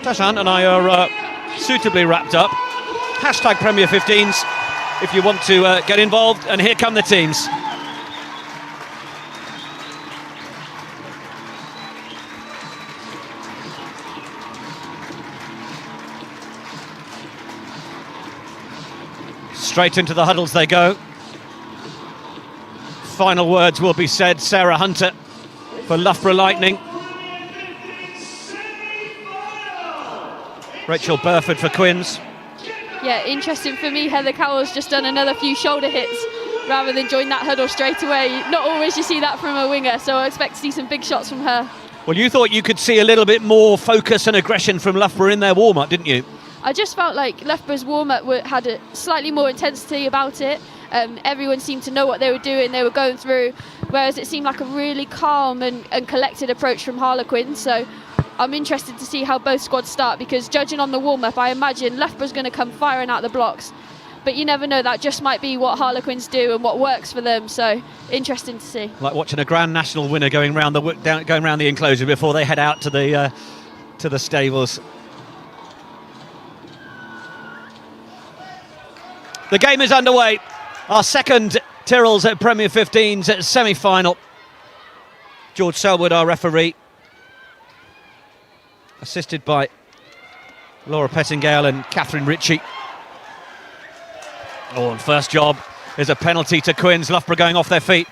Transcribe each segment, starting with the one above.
Tashan and I are suitably wrapped up. Hashtag Premier 15s if you want to get involved, and here come the teams. Straight into the huddles they go. Final words will be said. Sarah Hunter for Loughborough Lightning. Rachel Burford for Quins. Yeah, interesting for me. Heather Cowell's just done another few shoulder hits rather than join that huddle straight away. Not always you see that from a winger, so I expect to see some big shots from her. Well, you thought you could see a little bit more focus and aggression from Loughborough in their warm-up, didn't you? I just felt like Loughborough's warm-up had a slightly more intensity about it. Everyone seemed to know what they were doing, they were going through, whereas it seemed like a really calm and collected approach from Harlequins. So I'm interested to see how both squads start, because judging on the warm-up, I imagine Loughborough's going to come firing out the blocks. But you never know, that just might be what Harlequins do and what works for them, so interesting to see. Like watching a Grand National winner going round the enclosure before they head out to the stables. The game is underway. Our second Tyrrells at Premier 15s semi-final. George Selwood, our referee, assisted by Laura Pettingale and Catherine Ritchie. Oh, and first job is a penalty to Quins. Loughborough going off their feet.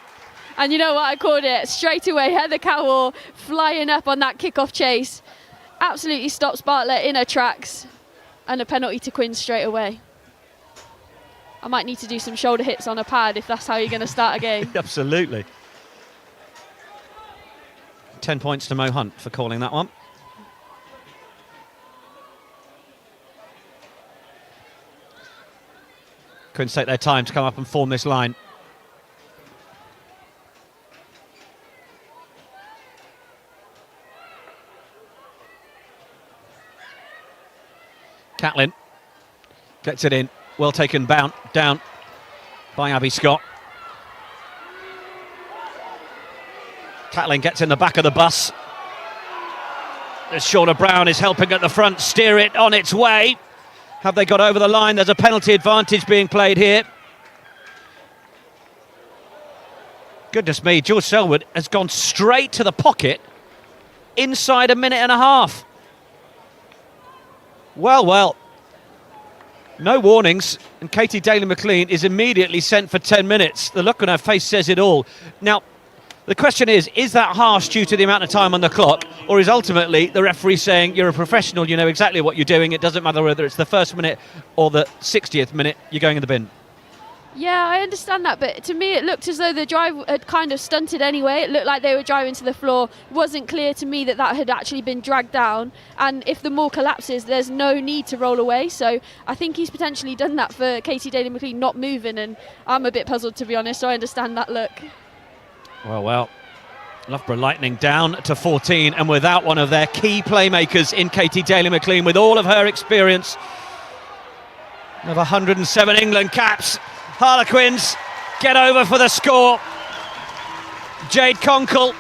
And you know what I called it? Straight away, Heather Cowell flying up on that kick-off chase. Absolutely stops Bartlett in her tracks. And a penalty to Quins straight away. I might need to do some shoulder hits on a pad if that's how you're going to start a game. Absolutely. 10 points to Mo Hunt for calling that one. Quins take their time to come up and form this line. Catlin gets it in. Well taken down by Abby Scott. Catlin gets in the back of the bus. As Shauna Brown is helping at the front steer it on its way. Have they got over the line? There's a penalty advantage being played here. Goodness me, George Selwood has gone straight to the pocket inside a minute and a half. Well. No warnings, and Katie Daly-McLean is immediately sent for 10 minutes. The look on her face says it all. Now, the question is that harsh due to the amount of time on the clock, or is ultimately the referee saying, you're a professional, you know exactly what you're doing, it doesn't matter whether it's the first minute or the 60th minute, you're going in the bin? Yeah, I understand that, but to me it looked as though the drive had kind of stunted anyway. It looked like they were driving to the floor. It wasn't clear to me that had actually been dragged down, and if the maul collapses, there's no need to roll away. So I think he's potentially done that for Katie Daly-McLean not moving, and I'm a bit puzzled, to be honest, so I understand that look. Well, Loughborough Lightning down to 14, and without one of their key playmakers in Katie Daly-McLean, with all of her experience of 107 England caps. Harlequins get over for the score. Jade Conkle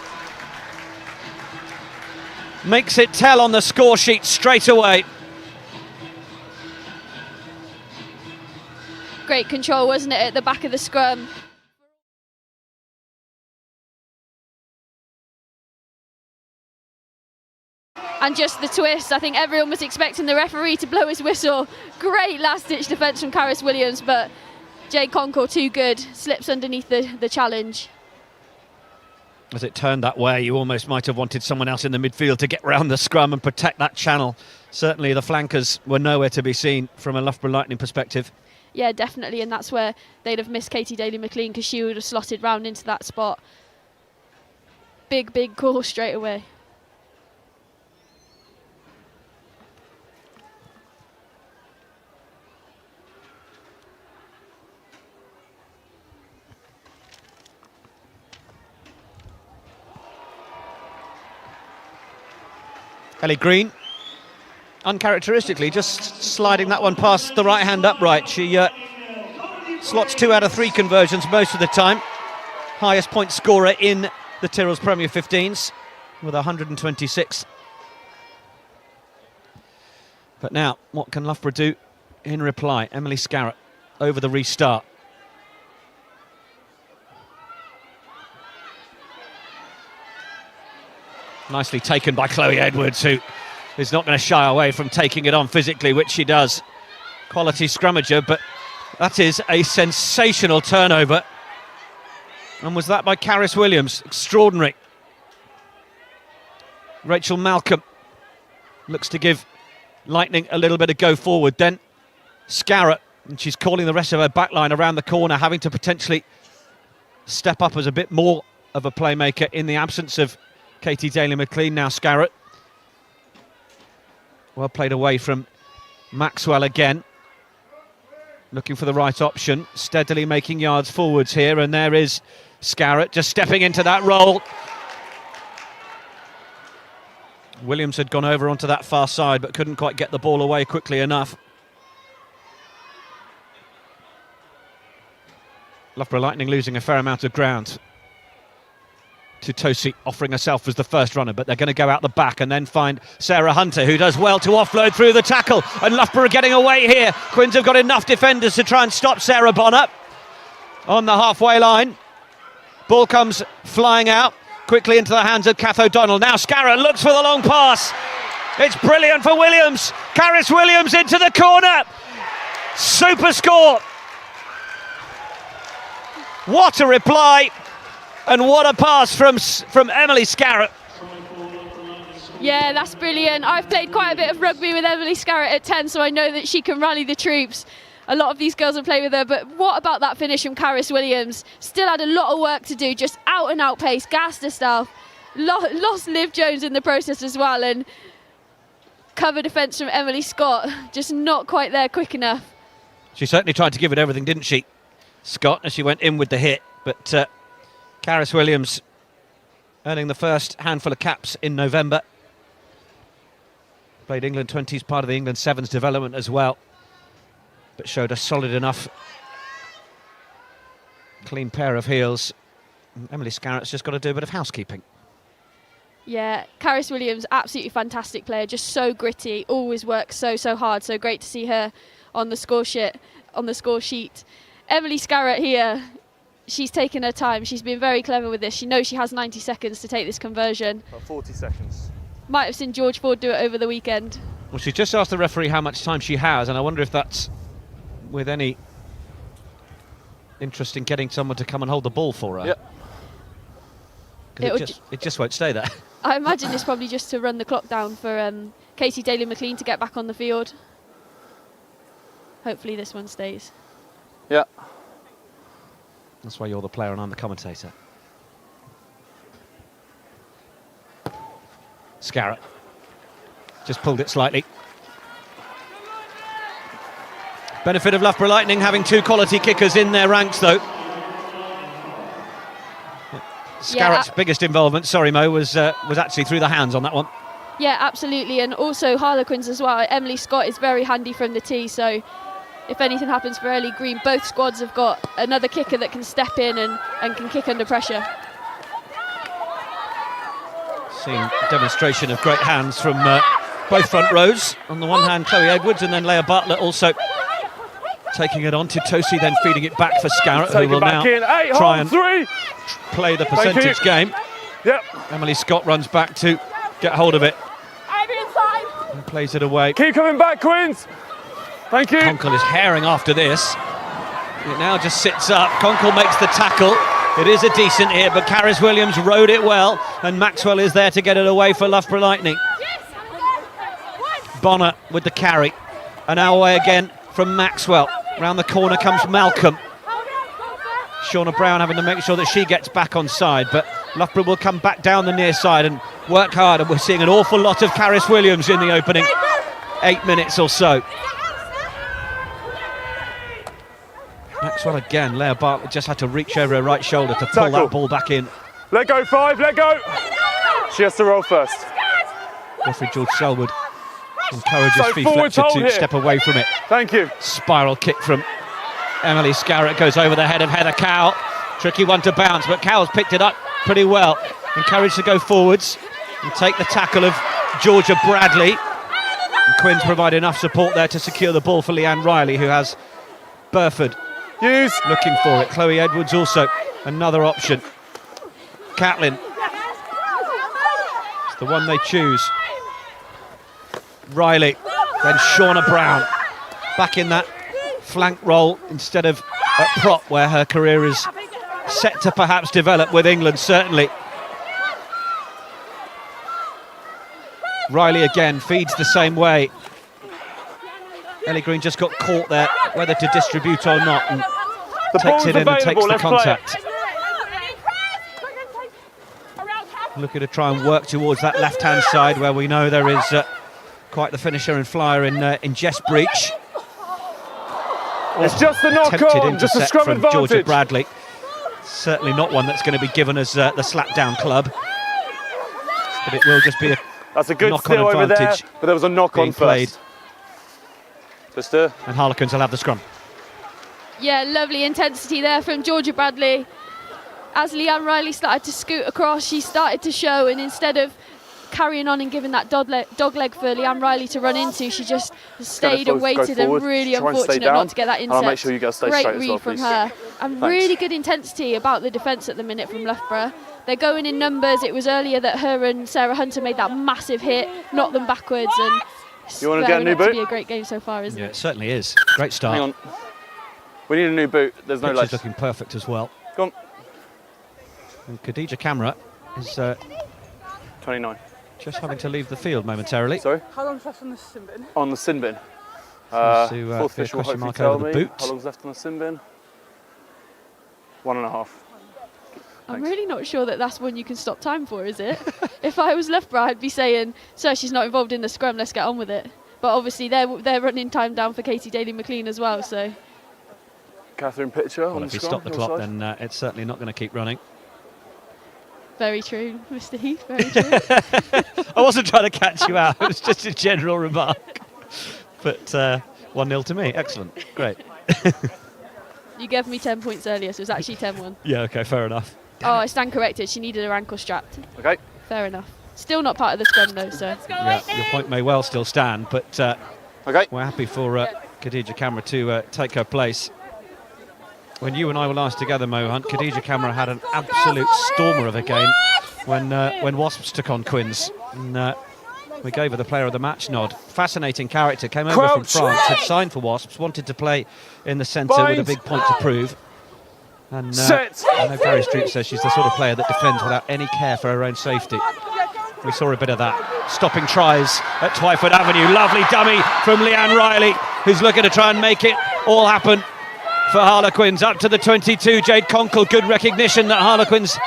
makes it tell on the score sheet straight away. Great control, wasn't it, at the back of the scrum? And just the twist, I think everyone was expecting the referee to blow his whistle. Great last-ditch defence from Caris Williams, but Jade Conkle, too good, slips underneath the challenge. As it turned that way, you almost might have wanted someone else in the midfield to get round the scrum and protect that channel. Certainly the flankers were nowhere to be seen from a Loughborough Lightning perspective. Yeah, definitely, and that's where they'd have missed Katie Daly-McLean, because she would have slotted round into that spot. Big call straight away. Ellie Green, uncharacteristically, just sliding that one past the right-hand upright. She slots 2 out of 3 conversions most of the time. Highest point scorer in the Tyrrells Premier 15s with 126. But now, what can Loughborough do in reply? Emily Scarrett over the restart. Nicely taken by Chloe Edwards, who is not going to shy away from taking it on physically, which she does. Quality scrummager, but that is a sensational turnover. And was that by Caris Williams? Extraordinary. Rachel Malcolm looks to give Lightning a little bit of go forward. Then Scarrett, and she's calling the rest of her backline around the corner, having to potentially step up as a bit more of a playmaker in the absence of Katie Daly-McLean. Now Scarrett. Well played away from Maxwell again. Looking for the right option. Steadily making yards forwards here. And there is Scarrett just stepping into that role. Williams had gone over onto that far side but couldn't quite get the ball away quickly enough. Loughborough Lightning losing a fair amount of ground. To Tosi offering herself as the first runner, but they're going to go out the back and then find Sarah Hunter, who does well to offload through the tackle, and Loughborough getting away here. Quins have got enough defenders to try and stop Sarah Bonner on the halfway line. Ball comes flying out quickly into the hands of Kath O'Donnell. Now Scarrett looks for the long pass. It's brilliant for Williams. Caris Williams into the corner. Super score. What a reply. And what a pass from Emily Scarrett. Yeah, that's brilliant. I've played quite a bit of rugby with Emily Scarrett at 10, so I know that she can rally the troops. A lot of these girls have played with her, but what about that finish from Caris Williams? Still had a lot of work to do, just out and out pace, gassed herself, lost Liv Jones in the process as well, and cover defence from Emily Scott, just not quite there quick enough. She certainly tried to give it everything, didn't she, Scott, as she went in with the hit, but Caris Williams earning the first handful of caps in November. Played England 20s, part of the England 7s development as well, but showed a solid enough clean pair of heels. Emily Scarrett's just got to do a bit of housekeeping. Yeah, Caris Williams, absolutely fantastic player, just so gritty, always works so hard. So great to see her on the score sheet. Emily Scarrett here, she's taken her time. She's been very clever with this. She knows she has 90 seconds to take this conversion. About 40 seconds. Might have seen George Ford do it over the weekend. Well, she's just asked the referee how much time she has, and I wonder if that's with any interest in getting someone to come and hold the ball for her. Yep. Because it just won't stay there. I imagine it's probably just to run the clock down for Katie Daly-McLean to get back on the field. Hopefully this one stays. Yeah. That's why you're the player and I'm the commentator. Scarrett just pulled it slightly. Benefit of Loughborough Lightning having two quality kickers in their ranks, though. Scarrett's biggest involvement, sorry Mo, was actually through the hands on that one. Yeah, absolutely, and also Harlequins as well. Emily Scott is very handy from the tee, so if anything happens for Ellie Green, both squads have got another kicker that can step in and can kick under pressure. Seen demonstration of great hands from both front rows. On the one hand, Chloe Edwards, and then Leah Bartlett also taking it on to Tosi, then feeding it back for Scarrett, who will now try and play the percentage game. Yep. Emily Scott runs back to get hold of it and plays it away. Keep coming back, Quins. Thank you. Conkle is herring after this. It now just sits up. Conkle makes the tackle. It is a decent hit, but Caris Williams rode it well, and Maxwell is there to get it away for Loughborough Lightning. Bonner with the carry, and our way again from Maxwell. Round the corner comes Malcolm. Shauna Brown having to make sure that she gets back on side, but Loughborough will come back down the near side and work hard, and we're seeing an awful lot of Caris Williams in the opening 8 minutes or so. Maxwell again, Leah Bartlett just had to reach over her right shoulder to pull that ball back in. Let go, 5, let go. She has to roll first. Referee George Selwood encourages Fee Fletcher to step away from it. Thank you. Spiral kick from Emily Scarrett goes over the head of Heather Cowell. Tricky one to bounce, but Cowell's picked it up pretty well. Encouraged to go forwards and take the tackle of Georgia Bradley. And Quins provide enough support there to secure the ball for Leanne Riley, who has Burford looking for it. Chloe Edwards also another option. Catlin, it's the one they choose. Riley, then Shauna Brown, back in that flank role instead of at prop, where her career is set to perhaps develop with England, certainly. Riley again feeds the same way. Ellie Green just got caught there, whether to distribute or not, and takes it in and takes the contact. Looking to try and work towards that left-hand side, where we know there is quite the finisher and flyer in Jess Breach. It's just a knock-on, just a scrum from advantage. Georgia Bradley. Certainly not one that's going to be given as the slap-down club, but it will just be a That's a good knock-on steal over there, advantage but there was a knock-on played. first. Just and Harlequins will have the scrum. Yeah, lovely intensity there from Georgia Bradley. As Leanne Riley started to scoot across, she started to show, and instead of carrying on and giving that dog leg for Leanne Riley to run into, she just stayed and waited, and really unfortunate not to get that intercept. I'll make sure you get stay Great straight as read well, from please. her. And really good intensity about the defence at the minute from Loughborough. They're going in numbers. It was earlier that her and Sarah Hunter made that massive hit, knocked them backwards, and You want to get a new boot? to be a great game so far, isn't Yeah, it? it certainly is. Great start. Hang on. We need a new boot. There's no Pitch legs. is looking perfect as well. Go on. And Khadija Camera is 29. just having to leave the field momentarily. Sorry? How long's left on the sin bin? On the sin bin. Seems to, Fourth be a official will question hopefully mark tell over the me boot. how long's left on the sin bin. 1.5. I'm really not sure that that's one you can stop time for, is it? If I was Loughborough, I'd be saying, "Sir, she's not involved in the scrum. Let's get on with it." But obviously, they're running time down for Katie Daly-McLean as well. So Catherine Pitcher Well, on if the we scrum. stop the your clock, side. then it's certainly not going to keep running. very true, Mr. Heath. Very true. I wasn't trying to catch you out. It was just a general remark. But 1-0 to me. Excellent. Great. You gave me 10 points earlier, so it's actually 10-1. Yeah, OK, fair enough. Oh, I stand corrected. She needed her ankle strapped. Okay. Fair enough. Still not part of the scrum though, so. Yeah, your point may well still stand, but Okay. we're happy for Khadija Camera to take her place. When you and I were last together, Mo Hunt, Khadija Camera had an absolute stormer of a game when Wasps took on Quins. And, we gave her the player of the match nod. Fascinating character, came over from France, had signed for Wasps, wanted to play in the centre with a big point to prove. And I know Barry Street says she's the sort of player that defends without any care for her own safety. We saw a bit of that. Stopping tries at Twyford Avenue. Lovely dummy from Leanne Riley, who's looking to try and make it all happen for Harlequins. Up to the 22, Jade Conkle. Good recognition that Harlequins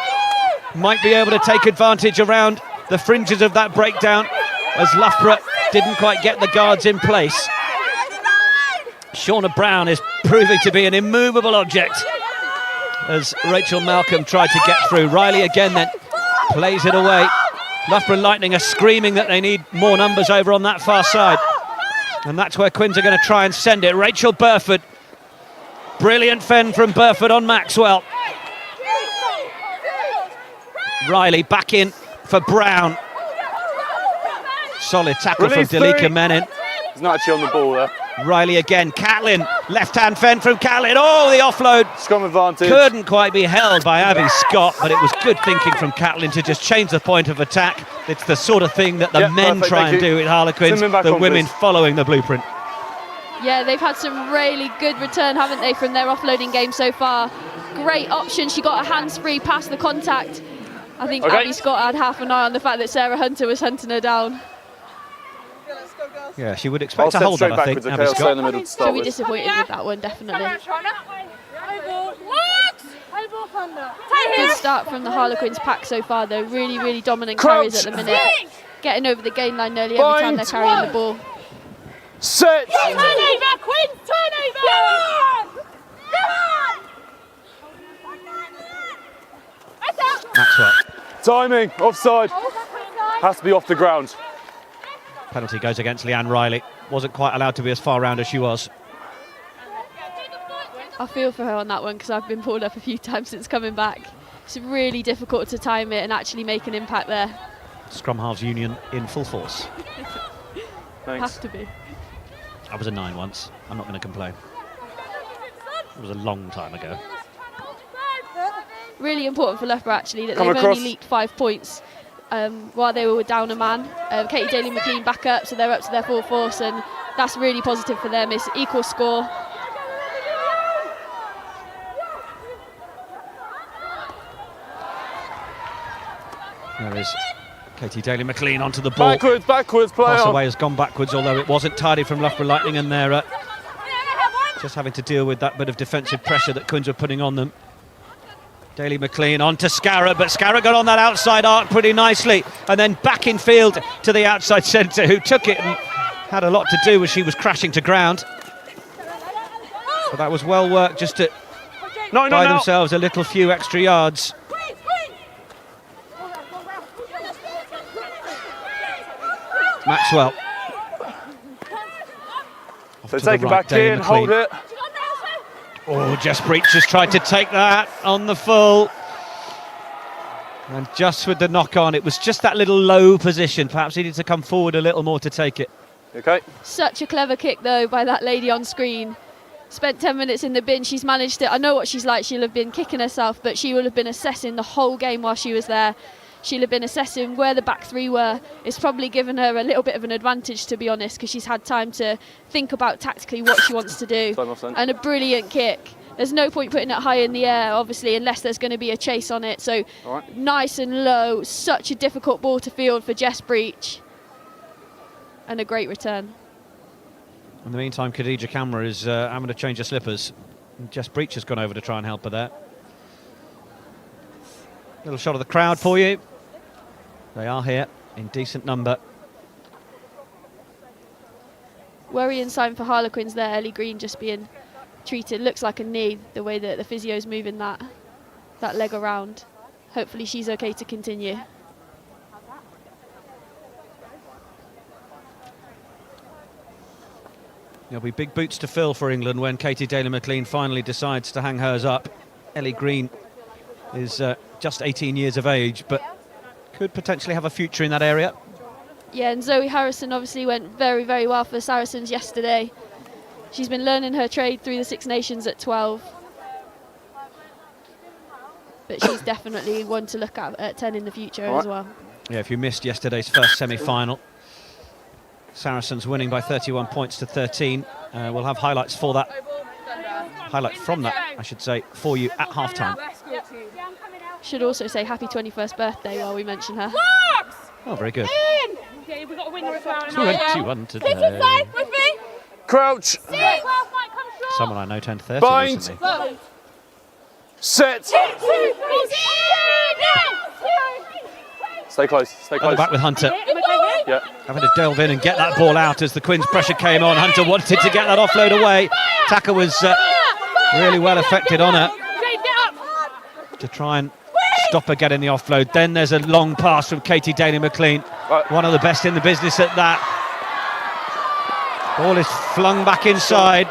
might be able to take advantage around the fringes of that breakdown, as Loughborough didn't quite get the guards in place. Shauna Brown is proving to be an immovable object as Rachel Malcolm tried to get through. Riley again then plays it away. Loughborough Lightning are screaming that they need more numbers over on that far side. And that's where Quins are going to try and send it. Rachel Burford. Brilliant fend from Burford on Maxwell. Riley back in for Brown. Solid tackle Release from Delika three. Menin. He's not actually on the ball there. Riley again. Catlin. Left-hand fend from Catlin. Oh, the offload. Scrum advantage. Couldn't quite be held by Abby Scott, but it was good thinking from Catlin to just change the point of attack. It's the sort of thing that the men perfect, try thank and you. do with Harlequins, Send them back the on, women please. following the blueprint. Yeah, they've had some really good return, haven't they, from their offloading game so far. Great option. She got her hands free past the contact. I think Okay. Abby Scott had half an eye on the fact that Sarah Hunter was hunting her down. Yeah, she would I'll expect to step hold that, straight I think, backwards, okay? Abby I'll stay in Scott. the middle to She'll start be with. disappointed with that one, definitely. Good start from the Harlequins pack so far, though. Really, really dominant carries at the minute. Getting over the gain line nearly every time they're carrying the ball. Set! Turnover, Quinn! Turnover! Maxwell. Timing, offside. Has to be off the ground. Penalty goes against Leanne Riley. Wasn't quite allowed to be as far round as she was. I feel for her on that one because I've been pulled up a few times since coming back. It's really difficult to time it and actually make an impact there. Scrum halves union in full force. Thanks. Has to be. I was a 9 once. I'm not going to complain. It was a long time ago. Really important for Loughborough actually that Come they've across. only leaked 5 points while they were down a man. Katie Daly-McLean back up, so they're up to their full force, and that's really positive for them. It's equal score. There is Katie Daly-McLean onto the ball. Backwards, play Pass on. away has gone backwards, although it wasn't tidy from Loughborough Lightning, and they're just having to deal with that bit of defensive pressure that Quins were putting on them. Daly-McLean on to Scarrett, but Scarrett got on that outside arc pretty nicely, and then back in field to the outside centre, who took it and had a lot to do as she was crashing to ground. But that was well worked just to buy themselves a little few extra yards. Maxwell. So take it back in, hold it. Oh, Jess Breach just tried to take that on the full. And just with the knock on, it was just that little low position. Perhaps he needed to come forward a little more to take it. Okay. Such a clever kick though by that lady on screen. Spent 10 minutes in the bin. She's managed it. I know what she's like. She'll have been kicking herself, but she will have been assessing the whole game while she was there. She'll have been assessing where the back three were. It's probably given her a little bit of an advantage, to be honest, because she's had time to think about tactically what she wants to do. And a brilliant kick. There's no point putting it high in the air, obviously, unless there's going to be a chase on it. So nice and low. Such a difficult ball to field for Jess Breach. And a great return. In the meantime, Khadija Kamra is having to change her slippers. And Jess Breach has gone over to try and help her there. Little shot of the crowd for you. They are here in decent number. Worrying sign for Harlequins there. Ellie Green just being treated. Looks like a knee, the way that the physio's moving that leg around. Hopefully she's okay to continue. There'll be big boots to fill for England when Katie Daly-McLean finally decides to hang hers up. Ellie Green is just 18 years of age, but could potentially have a future in that area. Yeah, and Zoe Harrison obviously went very, very well for the Saracens yesterday. She's been learning her trade through the Six Nations at 12. But she's definitely one to look at 10 in the future as well. Yeah, if you missed yesterday's first semi-final, Saracens winning by 31 points to 13. We'll have highlights for that. Highlight from that, I should say, for you at half-time. Should also say happy 21st birthday while we mention her. Oh, very good. Yeah, we've got a winner as well. 21 today. With me. Crouch. Someone I know turned 30 Bind. recently. Set. Stay close. Oh, back with Hunter. Yeah. Having to delve in and get that ball out as the Quins' pressure came on. Hunter wanted to get that offload away. Tacker was really well affected on her to try and stop her getting the offload. Then there's a long pass from Katie Daly-McLean, one of the best in the business at that. Ball is flung back inside,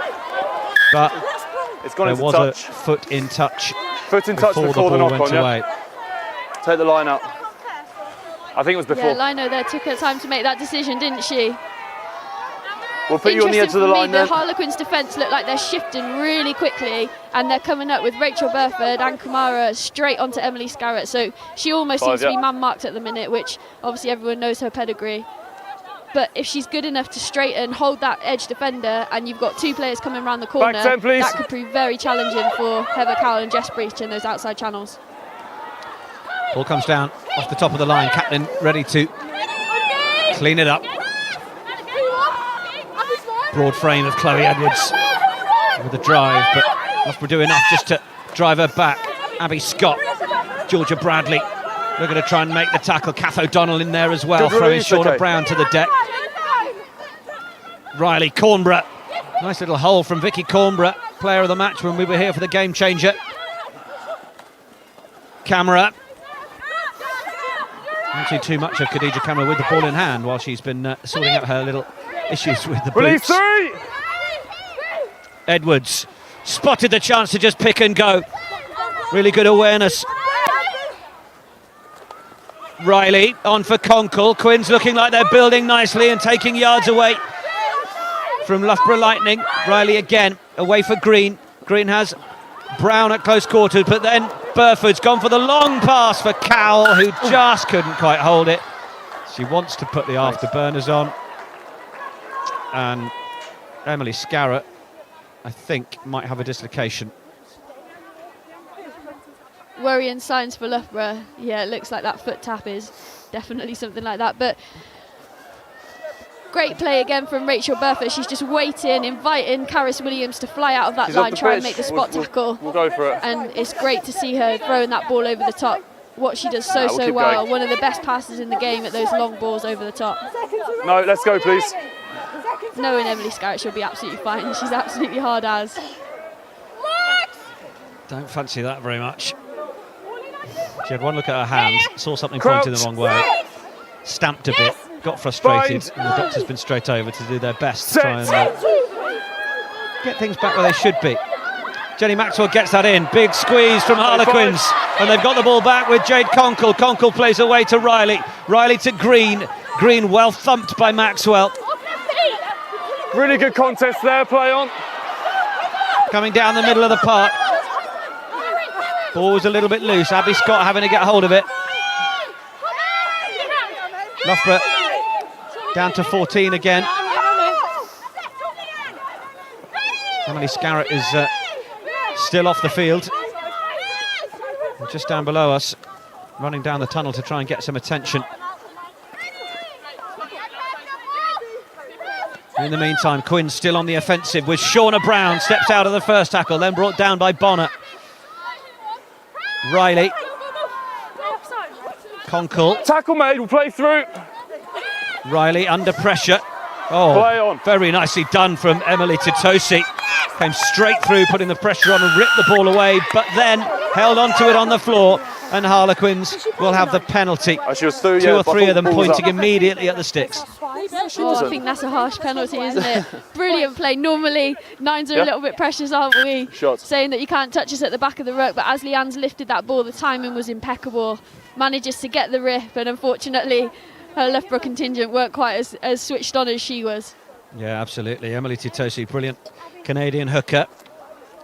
but It's gone there into was touch. a foot in touch. Foot in touch before the ball knock went on, away. yeah. Take the line out. I think it was before. Yeah, Lino there took her time to make that decision, didn't she? We'll put you on the edge of the line The then. Harlequins' defence look like they're shifting really quickly, and they're coming up with Rachel Burford and Kamara straight onto Emily Scarrett. So she almost seems to be man-marked at the minute, which obviously everyone knows her pedigree. But if she's good enough to straighten, hold that edge defender, and you've got two players coming around the corner, Back 10, please. that could prove very challenging for Heather Cowell and Jess Breach in those outside channels. Ball comes down off the top of the line. Catlin ready to clean it up. Broad frame of Chloe Edwards with a drive, but Loughborough do enough just to drive her back. Abby Scott, Georgia Bradley, they're going to try and make the tackle. Kath O'Donnell in there as well, Good throwing release, Shauna okay. Brown to the deck. Riley Cornborough, nice little hole from Vicky Cornborough, player of the match when we were here for the game changer. Camera. Not see too much of Khadija Kamra with the ball in hand while she's been sorting out her little issues with the Release boots. 3. Edwards spotted the chance to just pick and go. Really good awareness. Riley on for Conkle. Quins looking like they're building nicely and taking yards away from Loughborough Lightning. Riley again away for Green. Green has Brown at close quarters, but then Burford's gone for the long pass for Cowell, who just couldn't quite hold it. She wants to put the afterburners on, and Emily Scarrett, I think, might have a dislocation. Worrying signs for Loughborough. Yeah, it looks like that foot tap is definitely something like that. But great play again from Rachel Burford. She's just waiting, inviting Karis Williams to fly out of that line, try and make the spot tackle. We'll go for it. And it's great to see her throwing that ball over the top. What she does so well. Going. One of the best passes in the game at those long balls over the top. No, let's go, please. Knowing Emily Scarrett, she'll be absolutely fine. She's absolutely hard as. Don't fancy that very much. She had one look at her hand, saw something Crouch. pointing the wrong way, stamped a bit, got frustrated, and the doctor's been straight over to do their best to try and get things back where they should be. Jenny Maxwell gets that in, big squeeze from Harlequins, and they've got the ball back with Jade Conkle. Conkle plays away to Riley, Riley to Green, Green well thumped by Maxwell. Really good contest there, play on. Coming down the middle of the park. Ball was a little bit loose, Abby Scott having to get hold of it. Loughborough down to 14 again. Emily Scarrett is still off the field. And just down below us, running down the tunnel to try and get some attention. In the meantime, Quinn still on the offensive with Shauna Brown, steps out of the first tackle, then brought down by Bonner. Riley. Conkle. Tackle made, we'll play through. Riley under pressure. Oh, Play on. very nicely done from Emily Titosi. Came straight through, putting the pressure on and ripped the ball away, but then held onto it on the floor, and Harlequins will have the penalty. She was through, Two or three of them pointing immediately at the sticks. Oh, I think that's a harsh penalty, isn't it? Brilliant play. Normally, nines are a little bit precious, aren't we? Shots. Saying that you can't touch us at the back of the ruck, but as Leanne's lifted that ball, the timing was impeccable. Manages to get the rip, and unfortunately, her Loughborough contingent weren't quite as switched on as she was. Yeah, absolutely. Emily Titosi, brilliant Canadian hooker.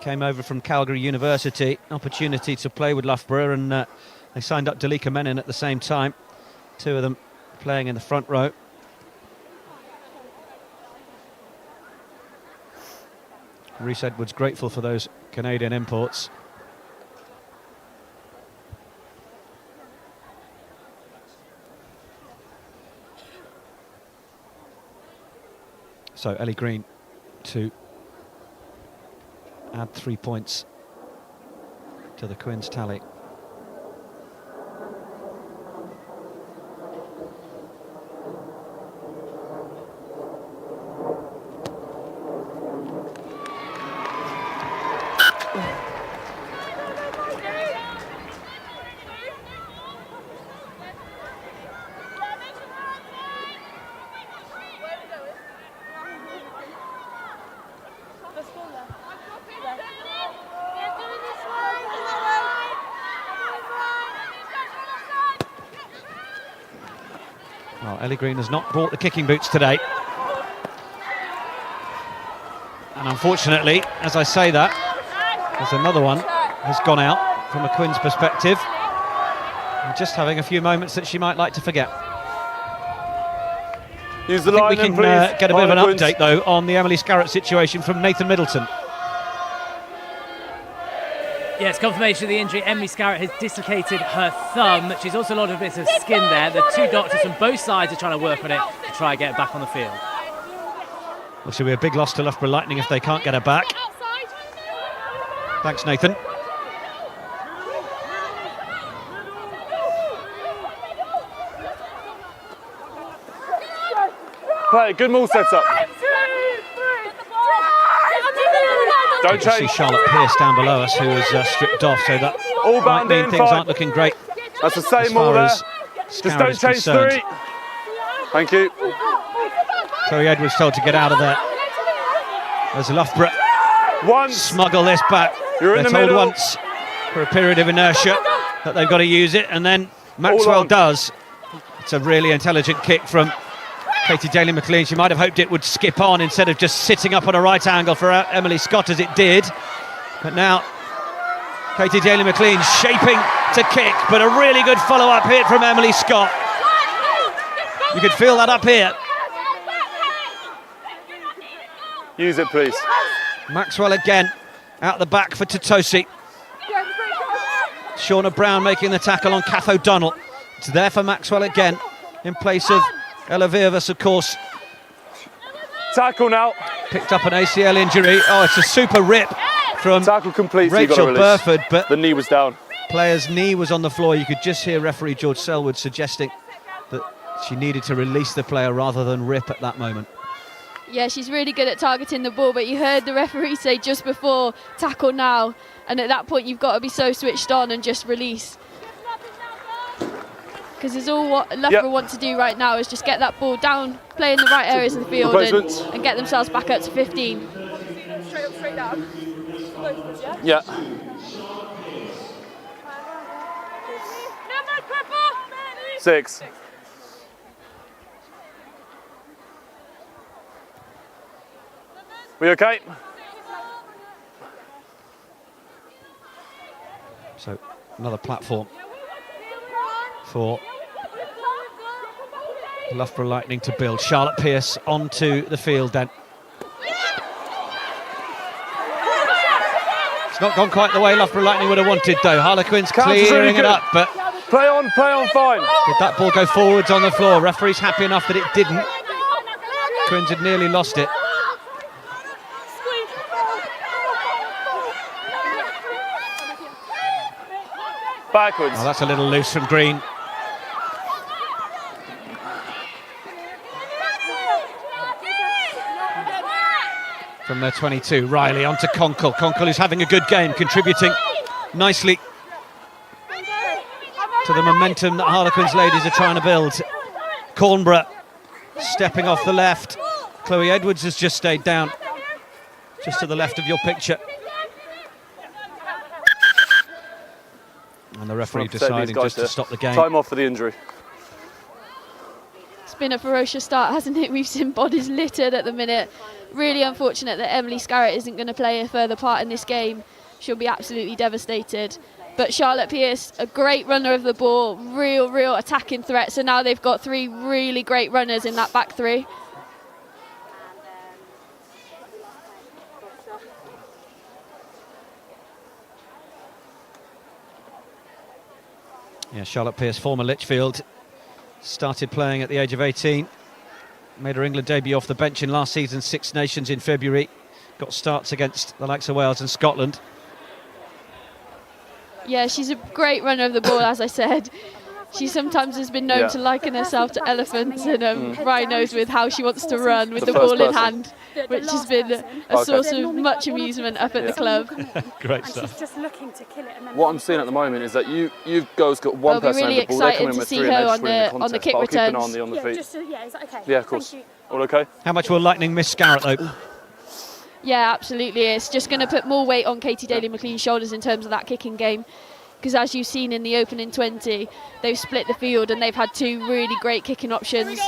Came over from Calgary University. Opportunity to play with Loughborough, and they signed up Dalika Menon at the same time. Two of them playing in the front row. Rhys Edwards grateful for those Canadian imports. So Ellie Green to add 3 points to the Quins tally. Well, Ellie Green has not brought the kicking boots today. And unfortunately, as I say that, there's another one has gone out from a Quins perspective. And just having a few moments that she might like to forget. Use the I think line we can then, please. get a bit of an Harlequins. update, though, on the Emily Scarrett situation from Nathan Middleton. Yes, confirmation of the injury. Emily Scarrett has dislocated her thumb. She's also lost a bit of skin there. The two doctors from both sides are trying to work on it to try and get it back on the field. Well, she'll be a big loss to Loughborough Lightning if they can't get her back. Thanks, Nathan. Play, good maul set up. Don't You can see change. Charlotte Pearce down below us, who was stripped off, so that All might bound mean in, things fine. aren't looking great That's the as same maul far there. as Just Scarrett don't is change concerned. three. Thank you. Chloe Edwards told to get out of there. As Loughborough Once. smuggle this back. You're in They're the told middle. once for a period of inertia that they've got to use it, and then Maxwell on. does, It's a really intelligent kick from Katie Daly-McLean. She might have hoped it would skip on instead of just sitting up on a right angle for Emily Scott, as it did. But now Katie Daly-McLean shaping to kick, but a really good follow-up hit from Emily Scott. You could feel that up here. Use it, please. Maxwell again, out the back for Totosi. Shauna Brown making the tackle on Kath O'Donnell. It's there for Maxwell again, in place of Ella Viervas, of course. Tackle now. Picked up an ACL injury. Oh, it's a super rip from Tackle complete. So Rachel Burford, but the knee was down. Player's knee was on the floor. You could just hear referee George Selwood suggesting that she needed to release the player rather than rip at that moment. Yeah, she's really good at targeting the ball, but you heard the referee say just before, tackle now, and at that point you've got to be so switched on and just release. Because it's all what Loughborough want to do right now is just get that ball down, play in the right areas of the field and get themselves back up to 15. Straight down. Yeah. Six. We okay? So another platform for Loughborough Lightning to build. Charlotte Pearce onto the field then. It's not gone quite the way Loughborough Lightning would have wanted though. Harlequins clearing really it up, but play on, fine. did that ball go forwards on the floor? Referee's happy enough that it didn't. Twins had nearly lost it. Backwards. Oh, that's a little loose from Green. From their 22, Riley onto Conkle. Conkle who's having a good game, contributing nicely to the momentum that Harlequins ladies are trying to build. Cornborough stepping off the left. Chloe Edwards has just stayed down, just to the left of your picture. And the referee deciding just to stop the game. Time off for the injury. It's been a ferocious start, hasn't it? We've seen bodies littered at the minute. Really unfortunate that Emily Scarrett isn't going to play a further part in this game. She'll be absolutely devastated. But Charlotte Pearce, a great runner of the ball, real attacking threat. So now they've got three really great runners in that back three. Yeah, Charlotte Pearce, former Lichfield, started playing at the age of 18. Made her England debut off the bench in last season's Six Nations in February. Got starts against the likes of Wales and Scotland. Yeah, she's a great runner of the ball, as I said. She sometimes has been known to liken herself to elephants and rhinos with how she wants to run with the ball in hand, which has been a source of much amusement up at the club. Great stuff. She's just looking to kill it. And What I'm seeing at the moment is that you girls got one person really over the ball. They're coming excited to with see three her and on they're the the kick I'll keep an eye returns. on the feet. is that okay? Yeah, of course. Thank you. All okay? How much will Lightning miss Scarrett though? Yeah, absolutely. It's just going to put more weight on Katie Daly-McLean's shoulders in terms of that kicking game. Because as you've seen in the opening 20, they've split the field and they've had two really great kicking options.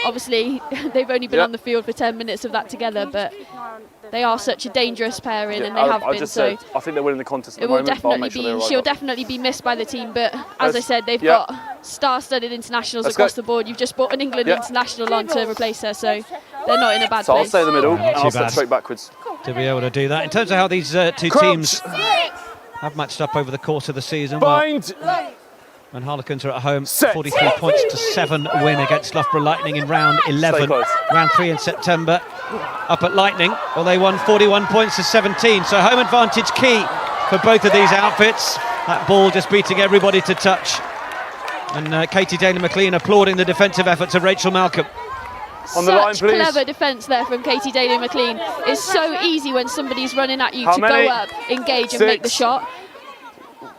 Obviously, they've only been on the field for 10 minutes of that together, but they are such a dangerous pairing, and they have been. I think they're winning the contest at it the will moment. definitely be. She'll definitely be missed by the team, but as I said, they've got star-studded internationals across the board. You've just brought an England international on to replace her, so they're not in a bad So place. I'll stay in the middle and I'll too step bad. straight backwards. To be able to do that. In terms of how these two teams have matched up over the course of the season, Bind! and Harlequins are at home, Set. 43 points to 7 win against Loughborough Lightning in round 11. close. Round 3 in September. Up at Lightning, well, they won 41 points to 17, so home advantage key for both of these outfits. That ball just beating everybody to touch. And Katie Daly-McLean applauding the defensive efforts of Rachel Malcolm. On the line, Such please. clever defence there from Katie Daly-McLean. It's so easy when somebody's running at you How to many? go up, engage and make the shot.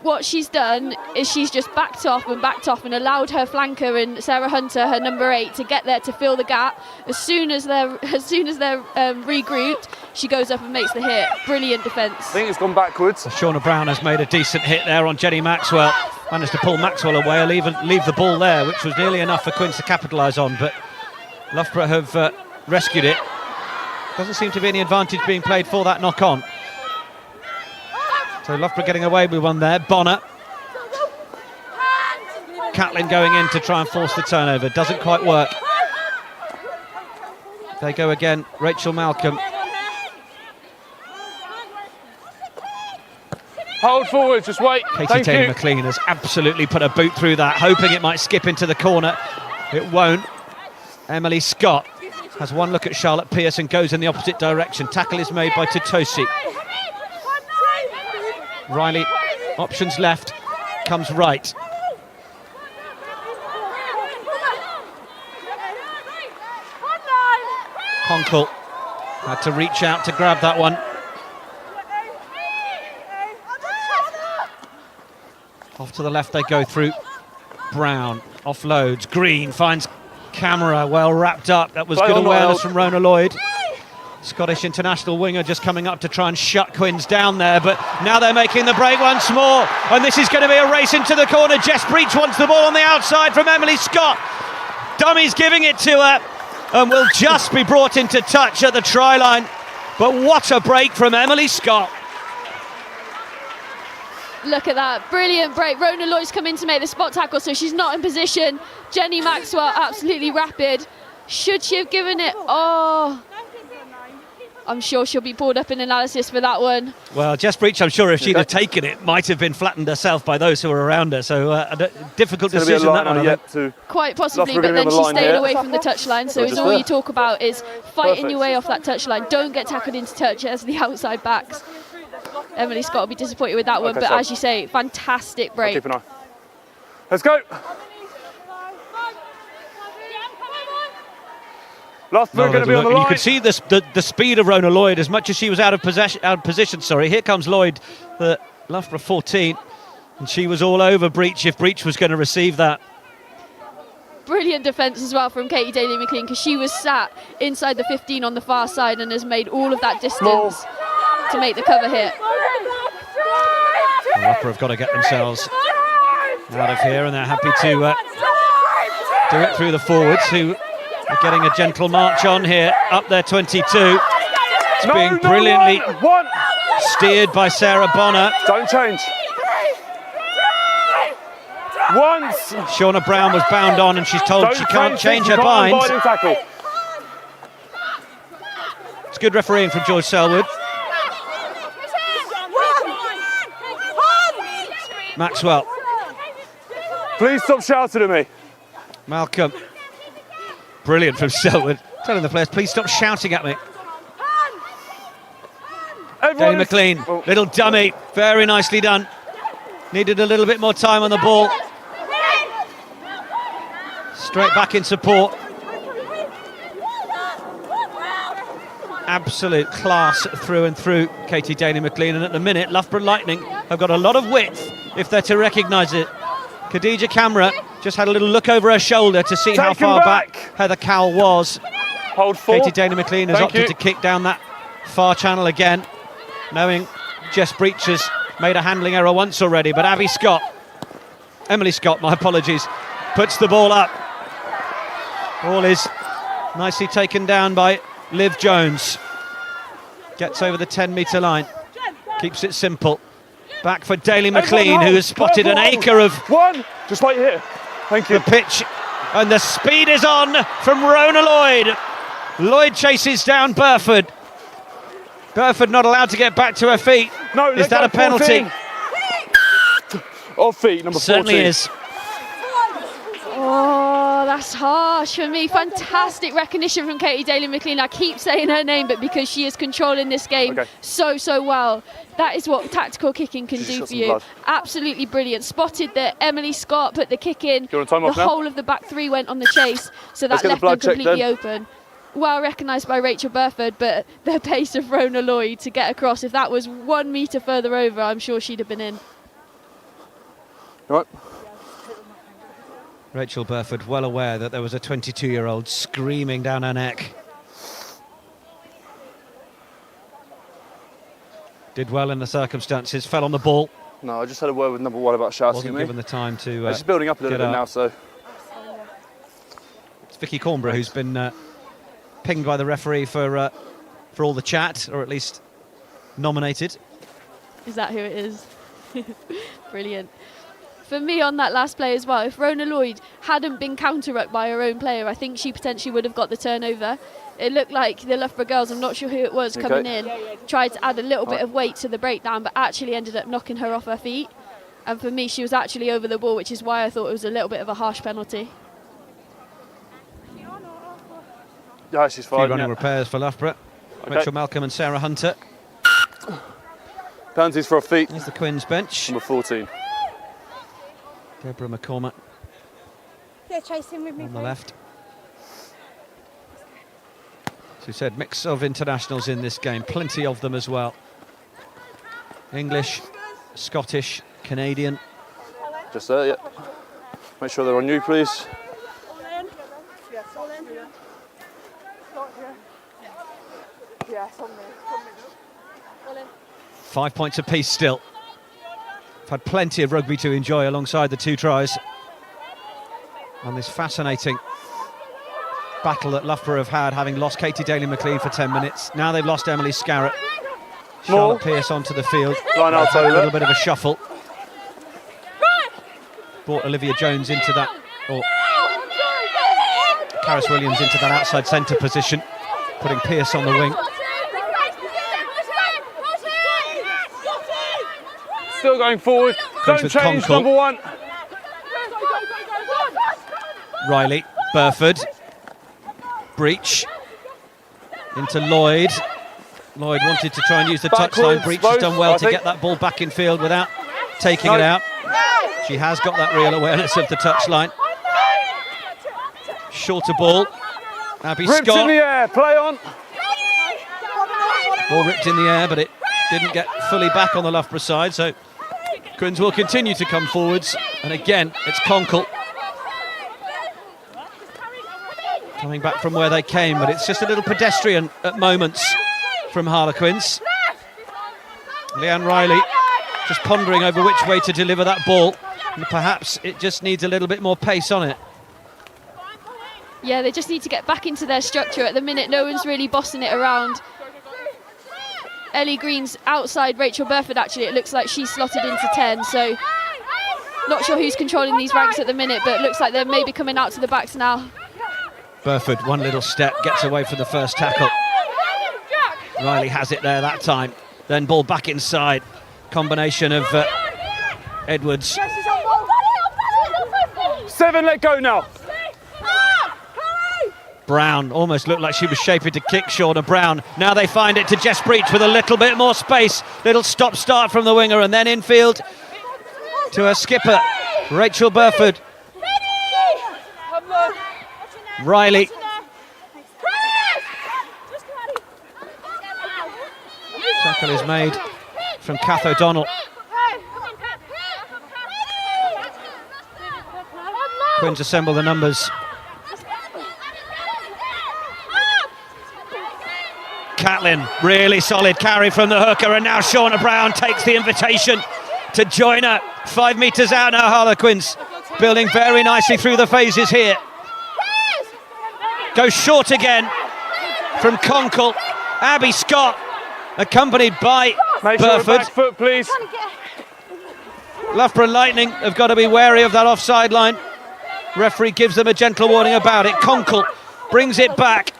What she's done is she's just backed off and allowed her flanker and Sarah Hunter, her number 8, to get there to fill the gap. As soon as they're regrouped, she goes up and makes the hit. Brilliant defence. I think it's gone backwards. Shauna Brown has made a decent hit there on Jenny Maxwell. Managed to pull Maxwell away and leave the ball there, which was nearly enough for Quinns to capitalise on, but Loughborough have rescued it. Doesn't seem to be any advantage being played for that knock-on. So Loughborough getting away with one there. Bonner. Catlin going in to try and force the turnover. Doesn't quite work. They go again. Rachel Malcolm. Hold forward, just wait. Katie Taylor-McLean has absolutely put a boot through that, hoping it might skip into the corner. It won't. Emily Scott has one look at Charlotte Pearce and goes in the opposite direction. Tackle is made by Tutosi. Riley, options left, comes right. Conkle had to reach out to grab that one. Off to the left they go through. Brown offloads. Green finds Camera, well wrapped up. That was good awareness from Rona Lloyd. Scottish international winger just coming up to try and shut Quinns down there, but now they're making the break once more, and this is going to be a race into the corner. Jess Breach wants the ball on the outside from Emily Scott. Dummy's giving it to her and will just be brought into touch at the try line, but what a break from Emily Scott. Look at that, brilliant break. Rona Lloyd's come in to make the spot tackle, so she's not in position. Jenny Maxwell, absolutely rapid. Should she have given it? Oh, I'm sure she'll be pulled up in analysis for that one. Well, Jess Breach, I'm sure if she'd have taken it, might have been flattened herself by those who were around her. So difficult decision that one. Quite possibly, but then she stayed away from the touchline. So it's all you talk about is fighting your way off that touchline. Don't get tackled into touch as the outside backs. Emily Scott will be disappointed with that one, but as you say, fantastic break. Keep an eye. Let's go. Loughborough going to be on the line. You could see the speed of Rona Lloyd as much as she was out of position. Sorry, here comes Lloyd, the Loughborough 14, and she was all over Breach if Breach was going to receive that. Brilliant defence as well from Katie Daly-McLean, because she was sat inside the 15 on the far side and has made all of that distance to make the cover hit. Loughborough have got to get themselves out of here, and they're happy to do it through the forwards, who are getting a gentle march on here, up their 22. It's being brilliantly steered by Sarah Bonner. Don't change. Once. Shauna Brown was bound on, and she's told she can't change her binds. It's good refereeing from George Selwood. Maxwell. Please stop shouting at me. Malcolm. Brilliant from Selwood. Telling the players, please stop shouting at me. Daly-McLean, little dummy. Very nicely done. Needed a little bit more time on the ball. Straight back in support. Absolute class through and through, Katie Daly-McLean. And at the minute, Loughborough Lightning have got a lot of width if they're to recognise it. Khadija Camera just had a little look over her shoulder to see how far back Heather Cowell was. Hold full. Katie Daly-McLean has opted to kick down that far channel again, knowing Jess Breach has made a handling error once already, but Emily Scott, my apologies, puts the ball up. Ball is nicely taken down by Liv Jones. Gets over the 10-metre line, keeps it simple. Back for Daly-McLean, who has spotted an acre of just wait here. Thank you. The pitch, and the speed is on from Rona Lloyd. Lloyd chases down Burford. Burford not allowed to get back to her feet. No, is that a penalty? Off feet, number 14. Certainly is. Oh, that's harsh for me. Fantastic recognition from Katie Daly-McLean. I keep saying her name, but because she is controlling this game so well. That is what tactical kicking can do for you. Absolutely brilliant. Spotted that Emily Scott put the kick in. The whole of the back three went on the chase, so that left them completely open. Well recognised by Rachel Burford, but the pace of Rona Lloyd to get across, if that was 1 metre further over, I'm sure she'd have been in. Right. Rachel Burford well aware that there was a 22-year-old screaming down her neck. Did well in the circumstances, fell on the ball. No, I just had a word with number 1 about shouting Wasn't at me. given the time to It's building up a little get bit up. now, so It's Vicky Cornborough who's been pinged by the referee for all the chat, or at least nominated. Is that who it is? Brilliant. For me on that last play as well, if Rona Lloyd hadn't been counter-rucked by her own player, I think she potentially would have got the turnover. It looked like the Loughborough girls, I'm not sure who it was, coming in, tried to add a little bit of weight to the breakdown, but actually ended up knocking her off her feet. And for me, she was actually over the ball, which is why I thought it was a little bit of a harsh penalty. yeah, she's A few fine. running Yeah. repairs for Loughborough. Okay. Rachel Malcolm and Sarah Hunter. Penalties for a feet. There's the Quins bench. Number 14. Deborah McCormack Yeah, chasing with me. on the left. As we said, mix of internationals in this game, plenty of them as well. English, Scottish, Canadian. Just there, yeah. Make sure they're on you, please. All in. Yes, all in. Yes, on me. All in. 5 points apiece still. I've had plenty of rugby to enjoy alongside the 2 tries. And this fascinating battle that Loughborough have had, having lost Katie Daly-McLean for 10 minutes. Now they've lost Emily Scarrett. Charlotte Pearce onto the field. Line out, A little Taylor. bit of a shuffle. Brought Olivia Jones into that, or Karis Williams into that outside centre position, putting Pearce on the wing. Still going forward. Don't with change, Conkle. number 1. Riley, Burford, Breach, into Lloyd. Lloyd wanted to try and use the touchline. Backwards, Breach has both, done well I to think. get that ball back in field without taking it out. She has got that real awareness of the touchline. Shorter ball. Abby Ripped in Scott. the air. Play on. Ball ripped in the air, but it didn't get fully back on the Loughborough side, so Quins will continue to come forwards. And again, it's Conkle coming back from where they came, but it's just a little pedestrian at moments from Harlequins. Leanne Riley just pondering over which way to deliver that ball, and perhaps it just needs a little bit more pace on it. Yeah, they just need to get back into their structure. At the minute, no one's really bossing it around. Ellie Green's outside Rachel Burford, actually. It looks like she's slotted into 10, so not sure who's controlling these ranks at the minute, but it looks like they're maybe coming out to the backs now. Burford, one little step, gets away from the first tackle. Riley has it there that time. Then ball back inside. Combination of Edwards. 7, let go now. Brown almost looked like she was shaping to kick Shauna Brown. Now they find it to Jess Breach with a little bit more space. Little stop-start from the winger, and then infield to her skipper, Rachel Burford. Riley. Tackle is made from Kath O'Donnell. Quins assemble the numbers. Catlin, really solid carry from the hooker, and now Shauna Brown takes the invitation to join her. 5 metres out now, Harlequins, building very nicely through the phases here. Goes short again from Conkle. Abby Scott, accompanied by Make sure the Burford. back foot, please. Loughborough Lightning have got to be wary of that offside line. Referee gives them a gentle warning about it. Conkle brings it back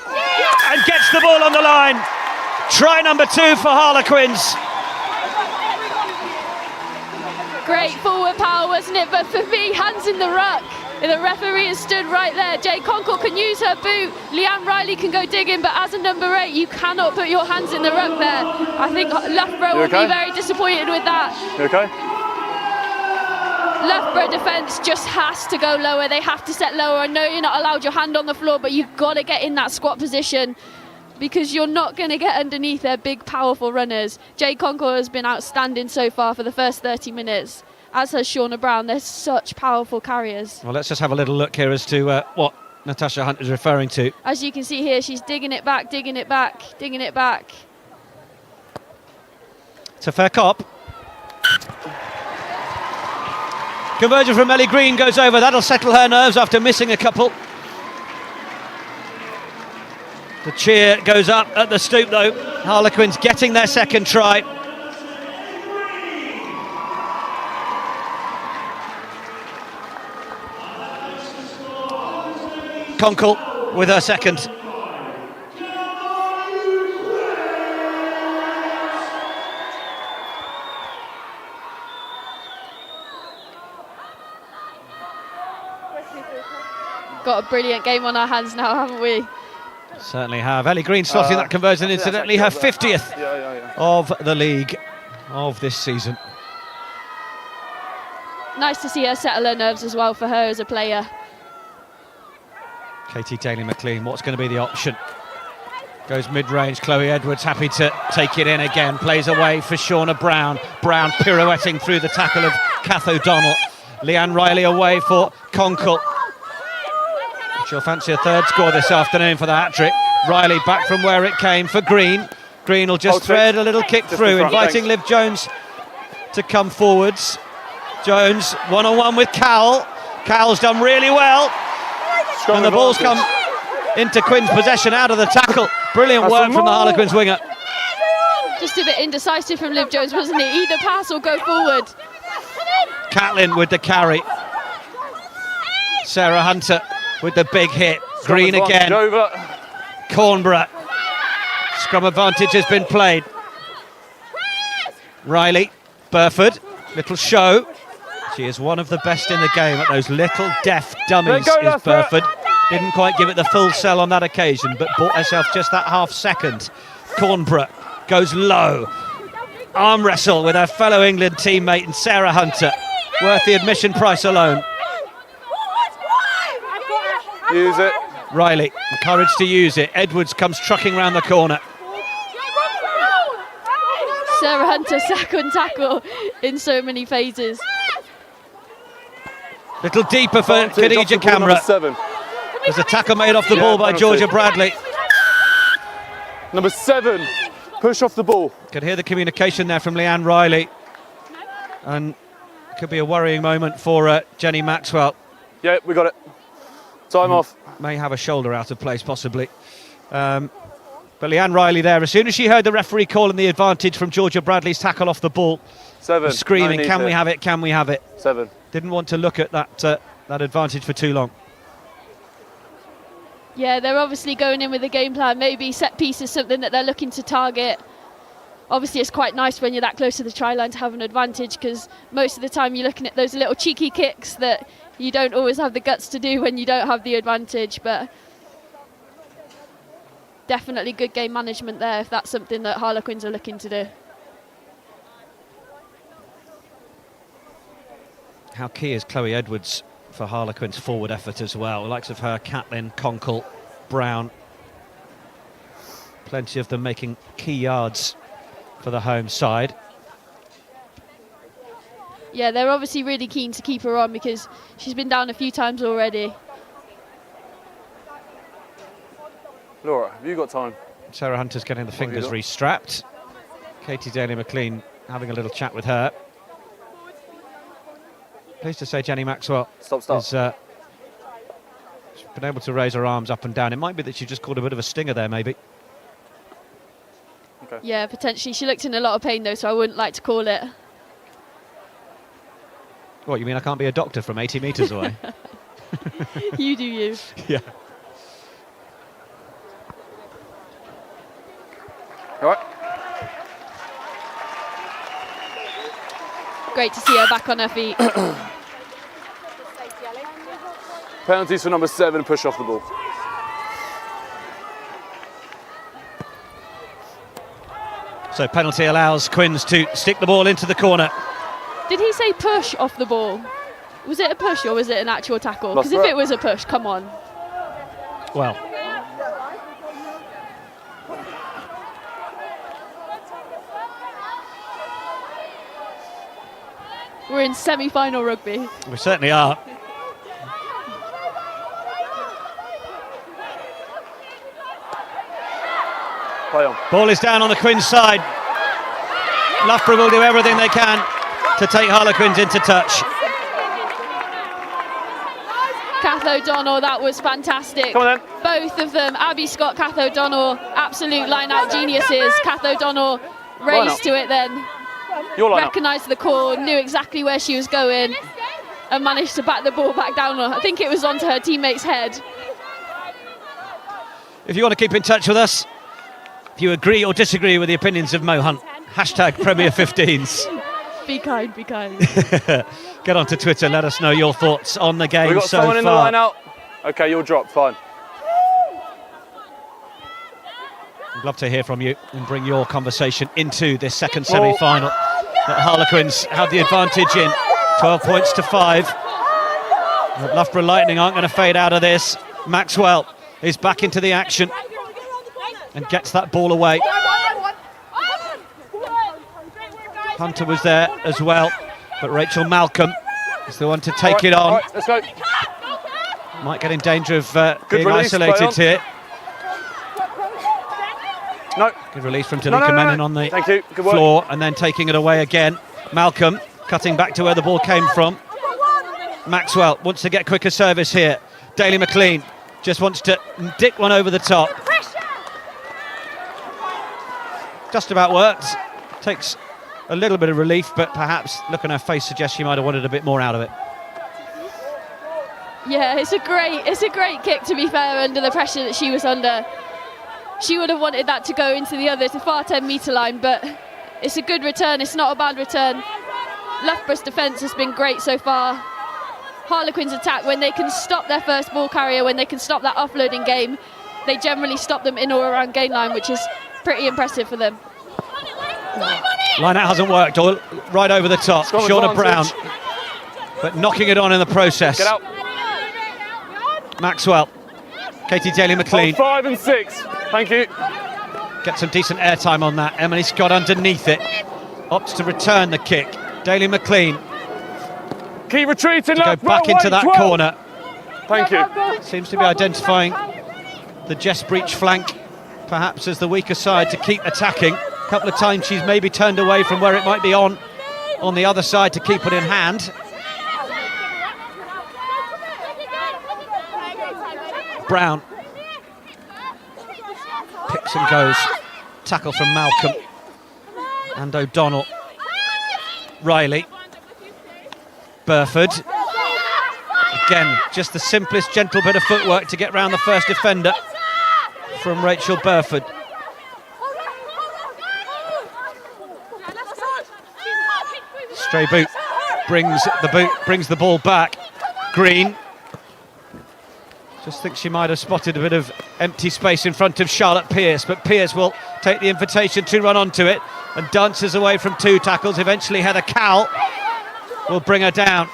and gets the ball on the line. Try number 2 for Harlequins. Great forward power, wasn't it? But for me, hands in the ruck. The referee has stood right there. Jay Conkle can use her boot. Leanne Riley can go digging, but as a number 8, you cannot put your hands in the ruck there. I think Loughborough will okay? be very disappointed with that. You okay? Loughborough defence just has to go lower. They have to set lower. I know you're not allowed your hand on the floor, but you've got to get in that squat position, because you're not going to get underneath their big, powerful runners. Jay Conkle has been outstanding so far for the first 30 minutes, as has Shauna Brown. They're such powerful carriers. Well, let's just have a little look here as to what Natasha Hunt is referring to. As you can see here, she's digging it back, digging it back, digging it back. It's a fair cop. Conversion from Ellie Green goes over. That'll settle her nerves after missing a couple. The cheer goes up at the stoop though. Harlequins getting their second try. Conkle with her second. Got a brilliant game on our hands now, haven't we? Certainly have. Ellie Green slotting that conversion, incidentally her 50th of the league of this season. Nice to see her settle her nerves as well for her as a player. Katie Daly-McLean, what's going to be the option? Goes mid-range, Chloe Edwards happy to take it in again, plays away for Shauna Brown. Brown pirouetting through the tackle of Kath O'Donnell. Leanne Riley away for Conkle. She'll fancy a third score this afternoon for the hat-trick. Riley back from where it came for Green. Green will just thread a little kick through, inviting Liv Jones to come forwards. Jones one-on-one with Cowell. Cowell's done really well. And the ball's come into Quinn's possession out of the tackle. Brilliant work from the Harlequins winger. Just a bit indecisive from Liv Jones, wasn't it? Either pass or go forward. Catlin with the carry. Sarah Hunter with the big hit. Green again. Cornborough. Scrum advantage has been played. Riley, Burford, little show. She is one of the best in the game at those little deft dummies, is Burford. Didn't quite give it the full sell on that occasion, but bought herself just that half second. Cornborough goes low. Arm wrestle with her fellow England teammate and Sarah Hunter. Worth the admission price alone. Use it. Riley, encouraged to use it. Edwards comes trucking round the corner. Sarah Hunter second tackle in so many phases. Little deeper for Khadija Camera. There's a tackle made off the ball by Georgia Bradley. Number 7, push off the ball. Could hear the communication there from Leanne Riley. And it could be a worrying moment for Jenny Maxwell. Yeah, we got it. Time off. May have a shoulder out of place, possibly. But Leanne Riley there, as soon as she heard the referee calling the advantage from Georgia Bradley's tackle off the ball, 7. screaming, can we have it, can we have it? 7. Didn't want to look at that advantage for too long. Yeah, they're obviously going in with a game plan. Maybe set piece is something that they're looking to target. Obviously, it's quite nice when you're that close to the try line to have an advantage, because most of the time you're looking at those little cheeky kicks that you don't always have the guts to do when you don't have the advantage. But definitely good game management there if that's something that Harlequins are looking to do. How key is Chloe Edwards for Harlequins' forward effort as well? The likes of her, Catlin, Conkle, Brown. Plenty of them making key yards for the home side. Yeah, they're obviously really keen to keep her on because she's been down a few times already. Laura, have you got time? Sarah Hunter's getting the fingers restrapped. Katie Daly-McLean having a little chat with her. Pleased to say Jenny Maxwell has been able to raise her arms up and down. It might be that she just caught a bit of a stinger there, maybe. Okay. Yeah, potentially. She looked in a lot of pain, though, so I wouldn't like to call it. What, you mean I can't be a doctor from 80 metres away? You do you. Yeah. All right. Great to see her back on her feet. Penalties for number 7, push off the ball. So penalty allows Quins to stick the ball into the corner. Did he say push off the ball? Was it a push or was it an actual tackle? Because if it was a push, come on. Well, we're in semi-final rugby. we certainly are. Play on. Ball is down on the Quins side. Loughborough will do everything they can to take Harlequins into touch. O'Donnell, that was fantastic. Come on then. Both of them, Abby Scott, Kath O'Donnell, absolute line-out geniuses. Kath O'Donnell raced to it then, Your line up. recognised the call, knew exactly where she was going, and managed to back the ball back down. I think it was onto her teammate's head. If you want to keep in touch with us, if you agree or disagree with the opinions of Mo Hunt, hashtag Premier 15s. Be kind, be kind. Get onto Twitter, let us know your thoughts on the game We've got so someone in the far. line out. Okay, you'll drop, fine. I'd love to hear from you and bring your conversation into this second semi-final. The Harlequins have the advantage in 12 points to 5. The Loughborough Lightning aren't going to fade out of this. Maxwell is back into the action and gets that ball away. Hunter was there as well, but Rachel Malcolm is the one to take it on. All right, let's go. Might get in danger of being release, play isolated on. here. No. Good release from No, Tanika no, no, Menon no. on the Thank you. Good work. floor and then taking it away again. Malcolm cutting back to where the ball came from. Maxwell wants to get quicker service here. Daly McLean just wants to dick one over the top. Just about worked. Takes a little bit of relief, but perhaps look on her face suggests she might have wanted a bit more out of it. Yeah, it's a great kick, to be fair, under the pressure that she was under. She would have wanted that to go into the far 10-metre line, but it's a good return. It's not a bad return. Loughborough's defence has been great so far. Harlequins' attack, when they can stop their first ball carrier, when they can stop that offloading game, they generally stop them in or around gain line, which is pretty impressive for them. Line out hasn't worked, right over the top. Strong Shauna Brown, advantage. but knocking it on in the process. Get out. Maxwell, Katie Daly McLean. 5 and 6. Thank you. Get some decent airtime on that. Emily Scott underneath it. Opts to return the kick. Daly McLean Keep retreating. to go left, back right, into that 12. corner. Thank you. Seems to be identifying the Jess Breach flank perhaps as the weaker side to keep attacking. A couple of times she's maybe turned away from where it might be on the other side to keep it in hand. Brown picks and goes. Tackle from Malcolm and O'Donnell. Riley. Burford. Again, just the simplest, gentle bit of footwork to get round the first defender from Rachel Burford. Stray boot brings the ball back. Green. Just think she might have spotted a bit of empty space in front of Charlotte Pearce, but Pearce will take the invitation to run onto it and dances away from 2 tackles. Eventually Heather Cowell will bring her down.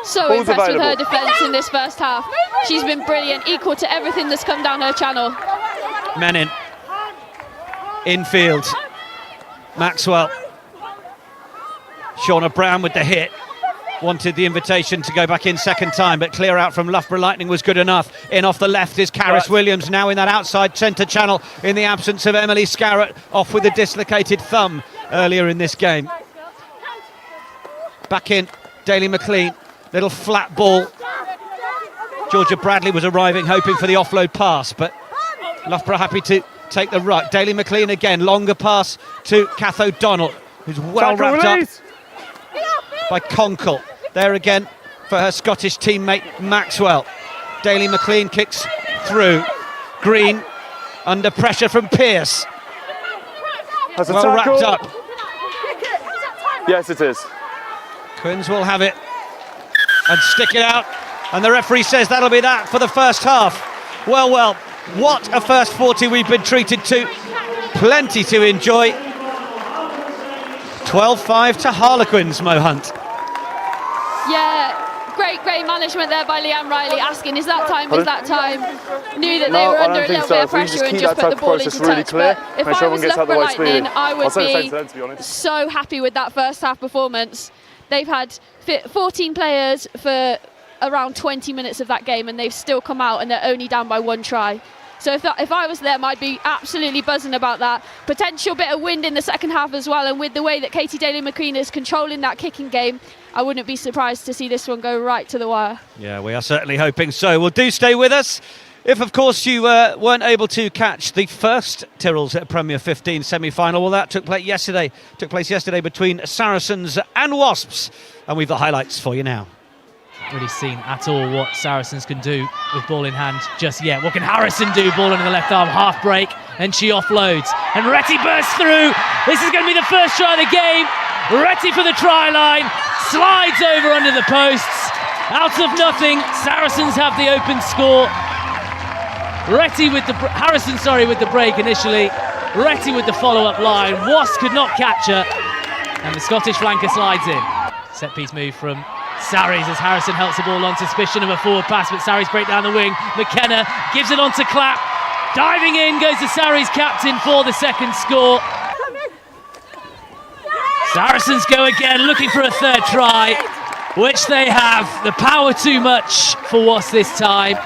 So Ball's impressed with her available. defence in this first half. She's been brilliant, equal to everything that's come down her channel. Menin. Infield. Maxwell. Shauna Brown with the hit. Wanted the invitation to go back in second time, but clear out from Loughborough Lightning was good enough. In off the left is Caris Williams, now in that outside centre channel in the absence of Emily Scarrett, off with a dislocated thumb earlier in this game. Back in, Daly McLean, little flat ball. Georgia Bradley was arriving, hoping for the offload pass, but Loughborough happy to take the ruck. Daly McLean again, longer pass to Kath O'Donnell, who's well Tackle wrapped up release. by Conkle. There again for her Scottish teammate Maxwell. Daly McLean kicks through. Green under pressure from Pearce. That's a Well tackle. wrapped up. Yes, it is. Quins will have it and stick it out. And the referee says that'll be that for the first half. Well, what a first 40 we've been treated to. Plenty to enjoy. 12-5 to Harlequins, Mo Hunt. Yeah, great management there by Leanne Riley, asking, is that time, is that time? Knew that they No, were I under don't a think little so. bit of If we pressure just and keep just that put the type of ball process into really touch. clear, But if make sure I everyone was gets out the Loughborough right speed. Lightning, I I'll would say the same be to them, to be honest. so happy with that first half performance. They've had 14 players for around 20 minutes of that game, and they've still come out and they're only down by 1 try. So if I was them, I'd be absolutely buzzing about that. Potential bit of wind in the second half as well, and with the way that Katie Daly-McLean is controlling that kicking game, I wouldn't be surprised to see this one go right to the wire. Yeah, we are certainly hoping so. Well, do stay with us. If, of course, you weren't able to catch the first Tyrrells Premier 15 semi-final, well, that took place yesterday. Between Saracens and Wasps, and we've the highlights for you now. Really seen at all what Saracens can do with ball in hand just yet. What can Harrison do? Ball in the left arm, half break, and she offloads. And Retty bursts through. This is going to be the first try of the game. Retty for the try line, slides over under the posts. Out of nothing, Saracens have the open score. Harrison with the break initially. Retty with the follow-up line. Wasp could not catch her, and the Scottish flanker slides in. Set piece move from Sarries as Harrison helps the ball on, suspicion of a forward pass, but Sarries break down the wing. McKenna gives it on to Clapp. Diving in goes the Sarries captain for the second score. Saracens go again, looking for a third try, which they have. The power too much for Wasps this time.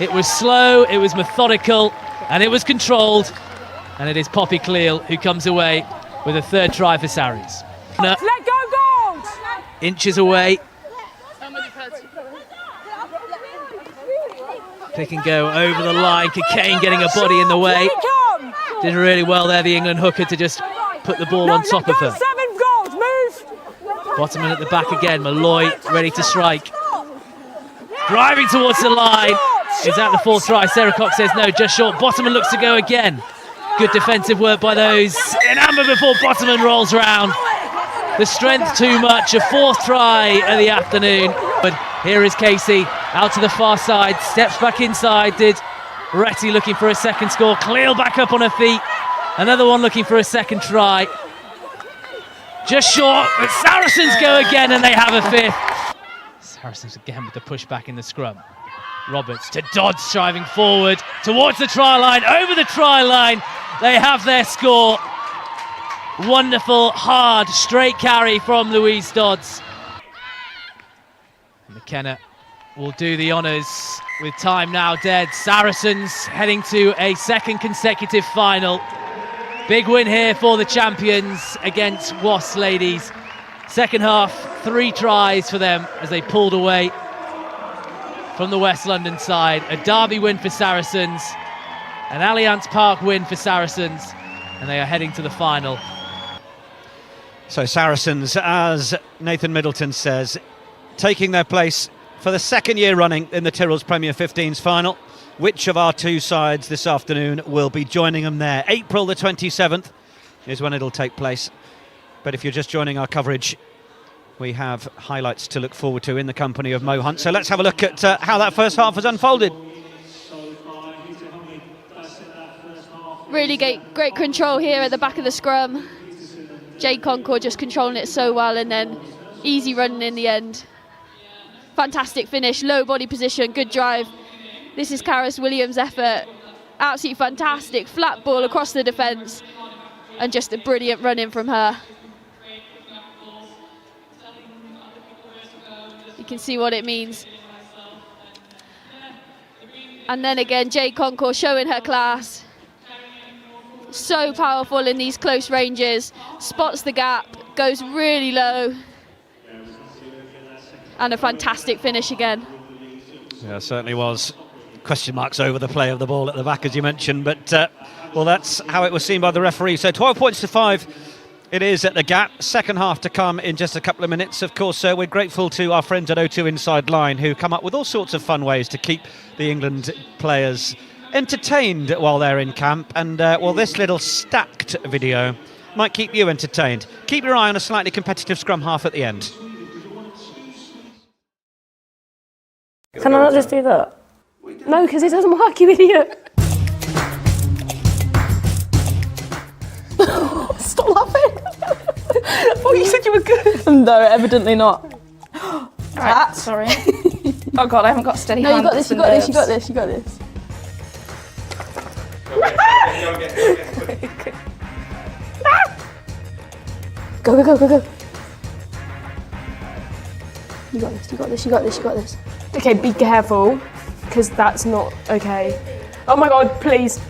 It was slow, it was methodical, and it was controlled. And it is Poppy Cleal who comes away with a third try for Sarries. Let go, Gold! Inches away. Pick and go over the line. Cockayne getting a body in the way. Did really well there, the England hooker, to just put the ball on top of her. 7 Gold, move! Bottoman at the back again. Malloy ready to strike. Driving towards the line. Is that the fourth try? Sarah Cox says no, just short. Bottoman looks to go again. Good defensive work by those in amber before Bottoman rolls round. The strength too much. A fourth try of the afternoon. But here is Casey out to the far side. Steps back inside. Did Retty looking for a second score. Cleal back up on her feet. Another one looking for a second try. Just short. But Saracens go again and they have a fifth. Saracens again with the pushback in the scrum. Roberts to Dodds, striving forward towards the try line, over the try line. They have their score. Wonderful, hard, straight carry from Louise Dodds. McKenna will do the honours with time now dead. Saracens heading to a second consecutive final. Big win here for the champions against Wasps ladies. Second half, 3 tries for them as they pulled away from the West London side. A derby win for Saracens, an Allianz Park win for Saracens, and they are heading to the final. So Saracens, as Nathan Middleton says, taking their place for the second year running in the Tyrrells Premier 15's final. Which of our two sides this afternoon will be joining them there? April the 27th is when it'll take place. But if you're just joining our coverage, we have highlights to look forward to in the company of Mo Hunt. So let's have a look at how that first half has unfolded. Really great control here at the back of the scrum. Jade Concord just controlling it so well, and then easy running in the end. Fantastic finish, low body position, good drive. This is Karis Williams' effort. Absolutely fantastic, flat ball across the defence, and just a brilliant run in from her. You can see what it means. And then again, Jade Concord showing her class. So powerful in these close ranges, spots the gap, goes really low, and a fantastic finish again. Yeah, it certainly was. Question marks over the play of the ball at the back, as you mentioned, but well, that's how it was seen by the referee. So 12 points to 5 it is at the gap. Second half to come in just a couple of minutes. Of course, we're grateful to our friends at O2 Inside Line, who come up with all sorts of fun ways to keep the England players entertained while they're in camp, and well, this little stacked video might keep you entertained. Keep your eye on a slightly competitive scrum half at the end. Can I not just do that? No, because it doesn't work, you idiot. Stop laughing. I thought you said you were good. No, evidently not. Right, sorry. Oh God, I haven't got a steady hand. No, you got this, you got this, you got this, you got this. Go, go, go, go, go. You got this, you got this, you got this, you got this. Okay, be careful, because that's not okay. Oh my God, please.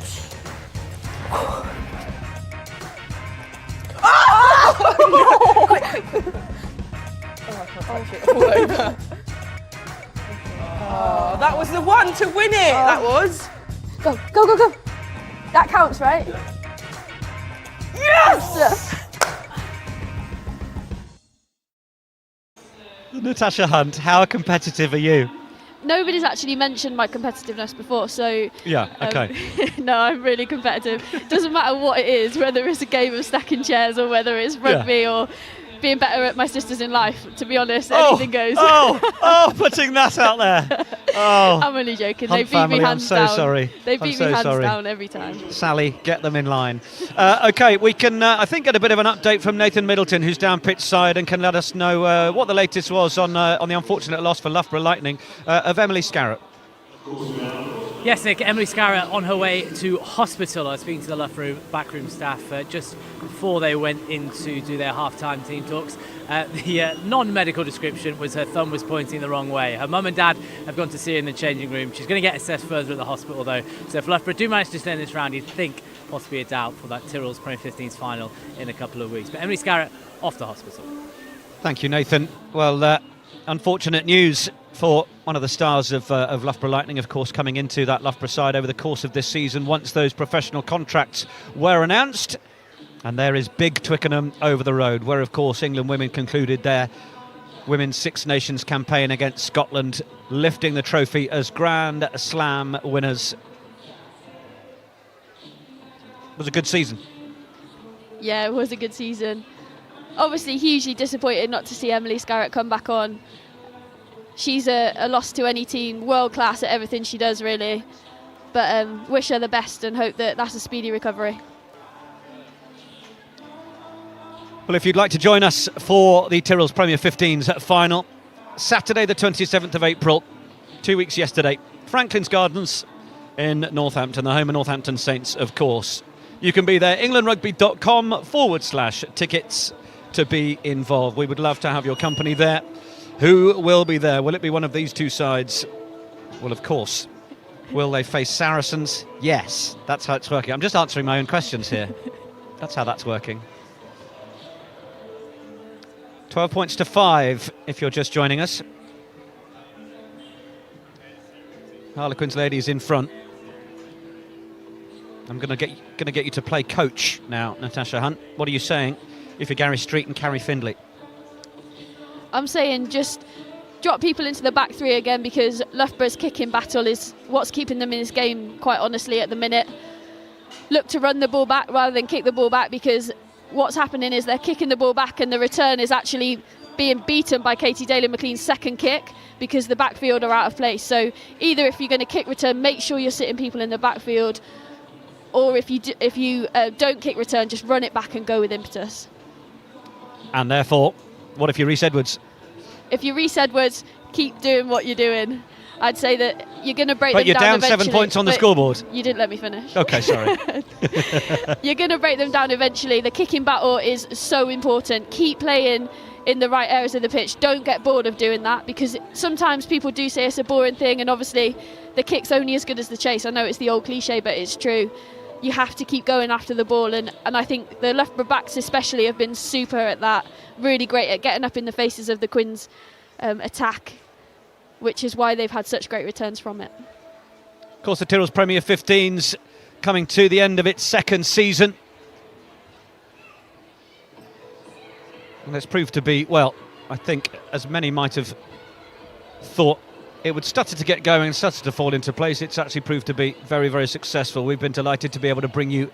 Oh, that was the one to win it. That was. Go, go, go, go. That counts, right? Yes! Natasha Hunt, how competitive are you? Nobody's actually mentioned my competitiveness before, so Yeah, okay. no, I'm really competitive. Doesn't matter what it is, whether it's a game of stacking chairs or whether it's rugby or being better at my sisters in life. To be honest, anything goes. Putting that out there. Oh, I'm only joking. Hunt They beat family, me hands I'm so down. sorry. They I'm beat so me hands sorry. down every time. Sally, get them in line. Okay, we can, I think, get a bit of an update from Nathan Middleton, who's down pitch side, and can let us know what the latest was on the unfortunate loss for Loughborough Lightning of Emily Scarrett. Yes, Nick, Emily Scarrett on her way to hospital. I was speaking to the Loughborough backroom staff just before they went in to do their half-time team talks. The non-medical description was her thumb was pointing the wrong way. Her mum and dad have gone to see her in the changing room. She's going to get assessed further at the hospital, though. So if Loughborough do manage to stay in this round, you'd think possibly a doubt for that Tyrrells Premier 15s final in a couple of weeks. But Emily Scarrett off to hospital. Thank you, Nathan. Well, unfortunate news for one of the stars of Loughborough Lightning, of course, coming into that Loughborough side over the course of this season once those professional contracts were announced. And there is big Twickenham over the road, where, of course, England women concluded their Women's Six Nations campaign against Scotland, lifting the trophy as Grand Slam winners. It was a good season. Yeah, it was a good season. Obviously, hugely disappointed not to see Emily Scarrett come back on. She's a loss to any team, world class at everything she does, really. But wish her the best and hope that that's a speedy recovery. Well, if you'd like to join us for the Tyrrells Premier 15s final, Saturday the 27th of April, 2 weeks yesterday, Franklin's Gardens in Northampton, the home of Northampton Saints, of course. You can be there, englandrugby.com/tickets to be involved. We would love to have your company there. Who will be there? Will it be one of these two sides? Well, of course. Will they face Saracens? Yes, that's how it's working. I'm just answering my own questions here. That's how that's working. 12 points to 5 if you're just joining us. Harlequins ladies in front. I'm going to get you to play coach now, Natasha Hunt. What are you saying if you're Gary Street and Carrie Findlay? I'm saying just drop people into the back three again, because Loughborough's kicking battle is what's keeping them in this game, quite honestly, at the minute. Look to run the ball back rather than kick the ball back, because what's happening is they're kicking the ball back and the return is actually being beaten by Katie Daly-McLean's second kick because the backfield are out of place. So either if you're going to kick return, make sure you're sitting people in the backfield, or if you don't kick return, just run it back and go with impetus. And therefore, what if you Reece Edwards? If you Reece Edwards, keep doing what you're doing. I'd say that you're going to break them down. But you're down 7 eventually, points on the scoreboard. You didn't let me finish. Okay, sorry. You're going to break them down eventually. The kicking battle is so important. Keep playing in the right areas of the pitch. Don't get bored of doing that, because sometimes people do say it's a boring thing, and obviously the kick's only as good as the chase. I know it's the old cliche, but it's true. You have to keep going after the ball, and I think the Loughborough backs especially have been super at that. Really great at getting up in the faces of the Quins' attack, which is why they've had such great returns from it. Of course, the Tyrrells Premier 15s coming to the end of its second season. And it's proved to be, well, I think as many might have thought, it would stutter to get going and stutter to fall into place. It's actually proved to be very, very successful. We've been delighted to be able to bring you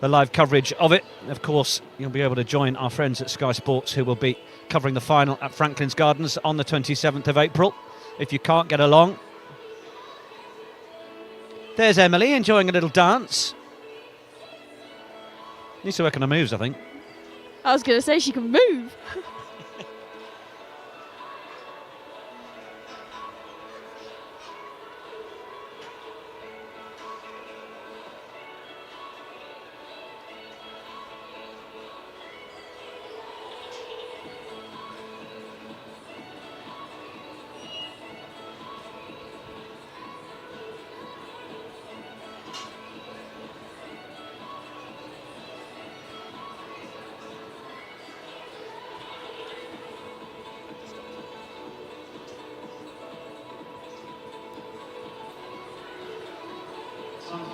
the live coverage of it. Of course, you'll be able to join our friends at Sky Sports, who will be covering the final at Franklin's Gardens on the 27th of April. If you can't get along, there's Emily enjoying a little dance. Needs to work on her moves, I think. I was going to say she can move.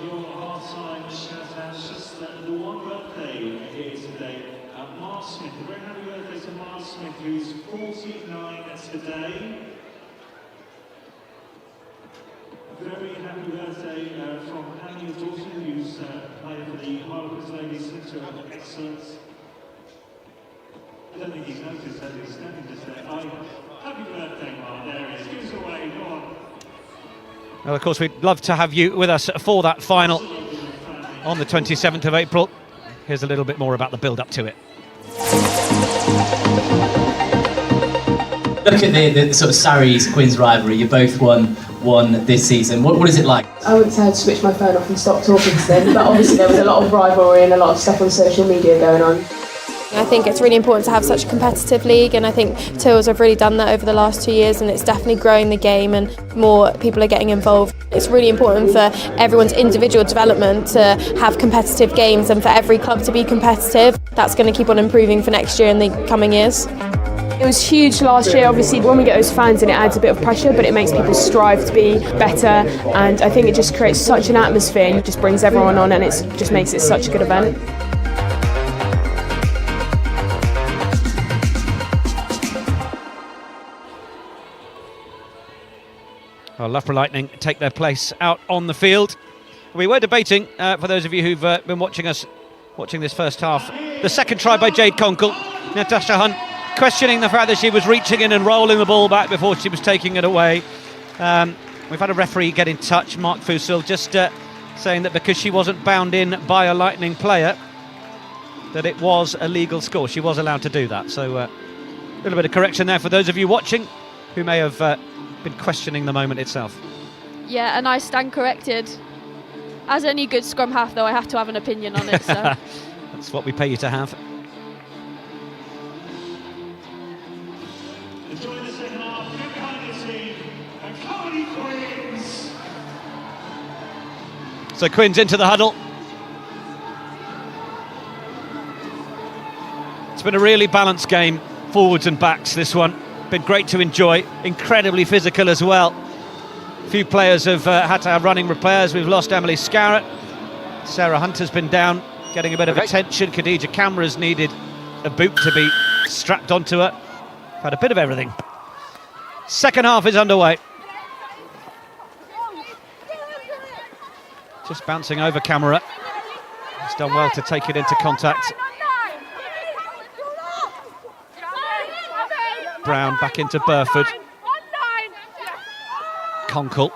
your half-time shout-outs. Just the one birthday here today. Mark Smith, a very happy birthday to Mark Smith, who's 49 today. Very happy birthday from Annie Dawson, who's playing for the Harlequins Ladies Centre of Excellence. I don't think he's noticed that he's standing just there. Happy birthday, Mark. There he is. Give us away. Go on. Well, of course, we'd love to have you with us for that final on the 27th of April. Here's a little bit more about the build-up to it. Look at the sort of Surrey's-Quins rivalry. You both won this season. What is it like? I wouldn't say I'd switch my phone off and stop talking to them, but obviously there was a lot of rivalry and a lot of stuff on social media going on. I think it's really important to have such a competitive league, and I think Tyrrells have really done that over the last 2 years, and it's definitely growing the game and more people are getting involved. It's really important for everyone's individual development to have competitive games and for every club to be competitive. That's going to keep on improving for next year and the coming years. It was huge last year. Obviously, when we get those fans in, it adds a bit of pressure, but it makes people strive to be better, and I think it just creates such an atmosphere and just brings everyone on, and it just makes it such a good event. Well, Loughborough Lightning take their place out on the field. We were debating, for those of you who've been watching this first half, the second try by Jade Conkle. Natasha Hunt questioning the fact that she was reaching in and rolling the ball back before she was taking it away. We've had a referee get in touch, Mark Fussell, just saying that because she wasn't bound in by a Lightning player, that it was a legal score. She was allowed to do that. So a little bit of correction there for those of you watching who may have been questioning the moment itself. Yeah, and I stand corrected. As any good scrum half, though, I have to have an opinion on it. So. That's what we pay you to have. Enjoy the second half. Get behind your team and come on, you Quins! So Quins into the huddle. It's been a really balanced game, forwards and backs, this one. Been great to enjoy, incredibly physical as well. A few players have had to have running repairs. We've lost Emily Scarrett. Sarah Hunter's been down, getting a bit of attention. Khadija Camera's needed a boot to be strapped onto her. Had a bit of everything. Second half is underway. Just bouncing over Camera. He's done well to take it into contact. Brown back into Burford. Conkle.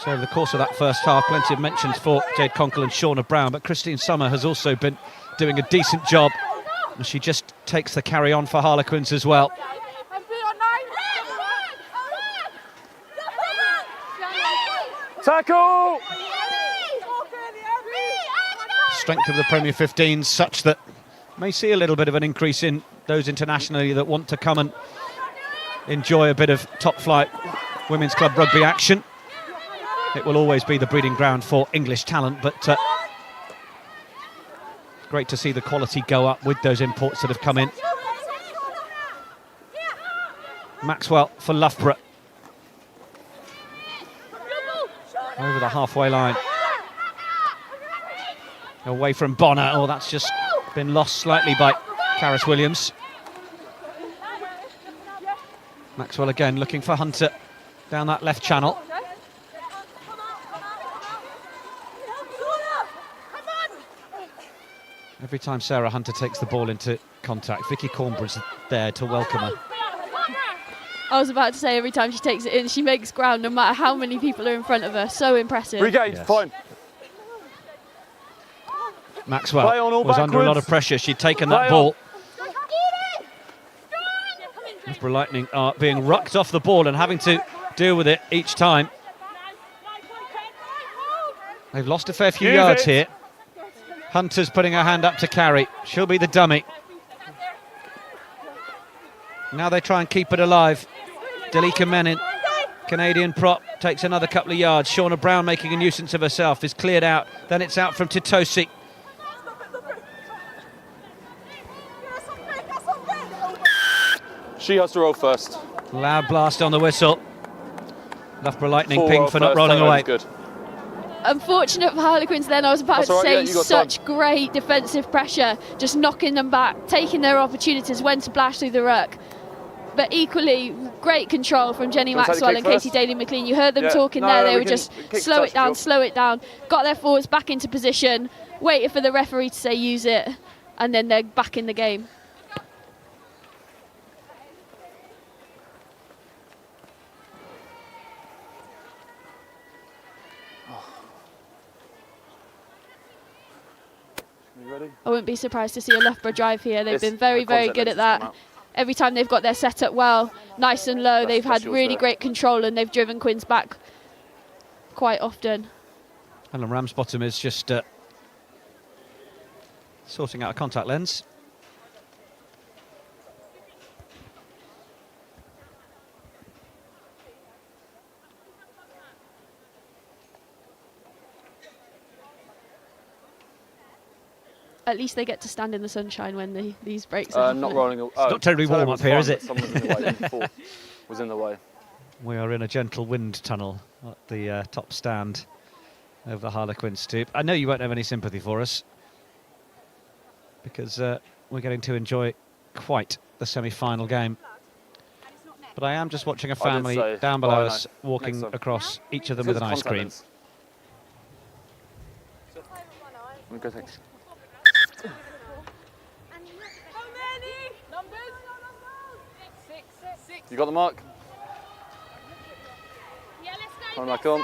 So over the course of that first half, plenty of mentions for Jade Conkle and Shauna Brown, but Christine Summer has also been doing a decent job, and she just takes the carry on for Harlequins as well. Tackle! Strength of the Premier 15s such that may see a little bit of an increase in those internationally that want to come and enjoy a bit of top-flight women's club rugby action. It will always be the breeding ground for English talent, but great to see the quality go up with those imports that have come in. Maxwell for Loughborough. Over the halfway line. Away from Bonner. Oh, that's just been lost slightly by Karis Williams. Maxwell again looking for Hunter down that left channel. Every time Sarah Hunter takes the ball into contact, Vicky Cornbroug's there to welcome her. I was about to say, every time she takes it in, she makes ground no matter how many people are in front of her. So impressive. Regain, yes. fine. Maxwell was under a lot of pressure. She'd taken that ball. Loughborough Lightning are being rucked off the ball and having to deal with it each time. They've lost a fair few yards here. Hunter's putting her hand up to carry. She'll be the dummy. Now they try and keep it alive. Dalika Menin, Canadian prop, takes another couple of yards. Shauna Brown making a nuisance of herself, is cleared out. Then it's out from Titosi. She has to roll first. Loud blast on the whistle. Loughborough Lightning pinged for not rolling away. Good. Unfortunate for Harlequins then, I was about to say, yeah, such great defensive pressure, just knocking them back, taking their opportunities when to blast through the ruck. But equally, great control from Jenny Maxwell and Katie Daly-McLean. You heard them talking there, they were just slow it down, got their forwards back into position, waited for the referee to say use it, and then they're back in the game. I wouldn't be surprised to see a Loughborough drive here. They've been very, very good at that. Every time they've got their set up well, nice and low, they've had really great control and they've driven Quins back quite often. Alan Ramsbottom is just sorting out a contact lens. At least they get to stand in the sunshine when these breaks are not rolling. It's not terribly warm up here, is it? Someone was in the way. Was in the way. We are in a gentle wind tunnel at the top stand of the Harlequin stoop. I know you won't have any sympathy for us because we're getting to enjoy quite the semi-final game. But I am just watching a family down below us walking across, each of them with an ice cream. You got the mark? Yeah, let's go. Come back on.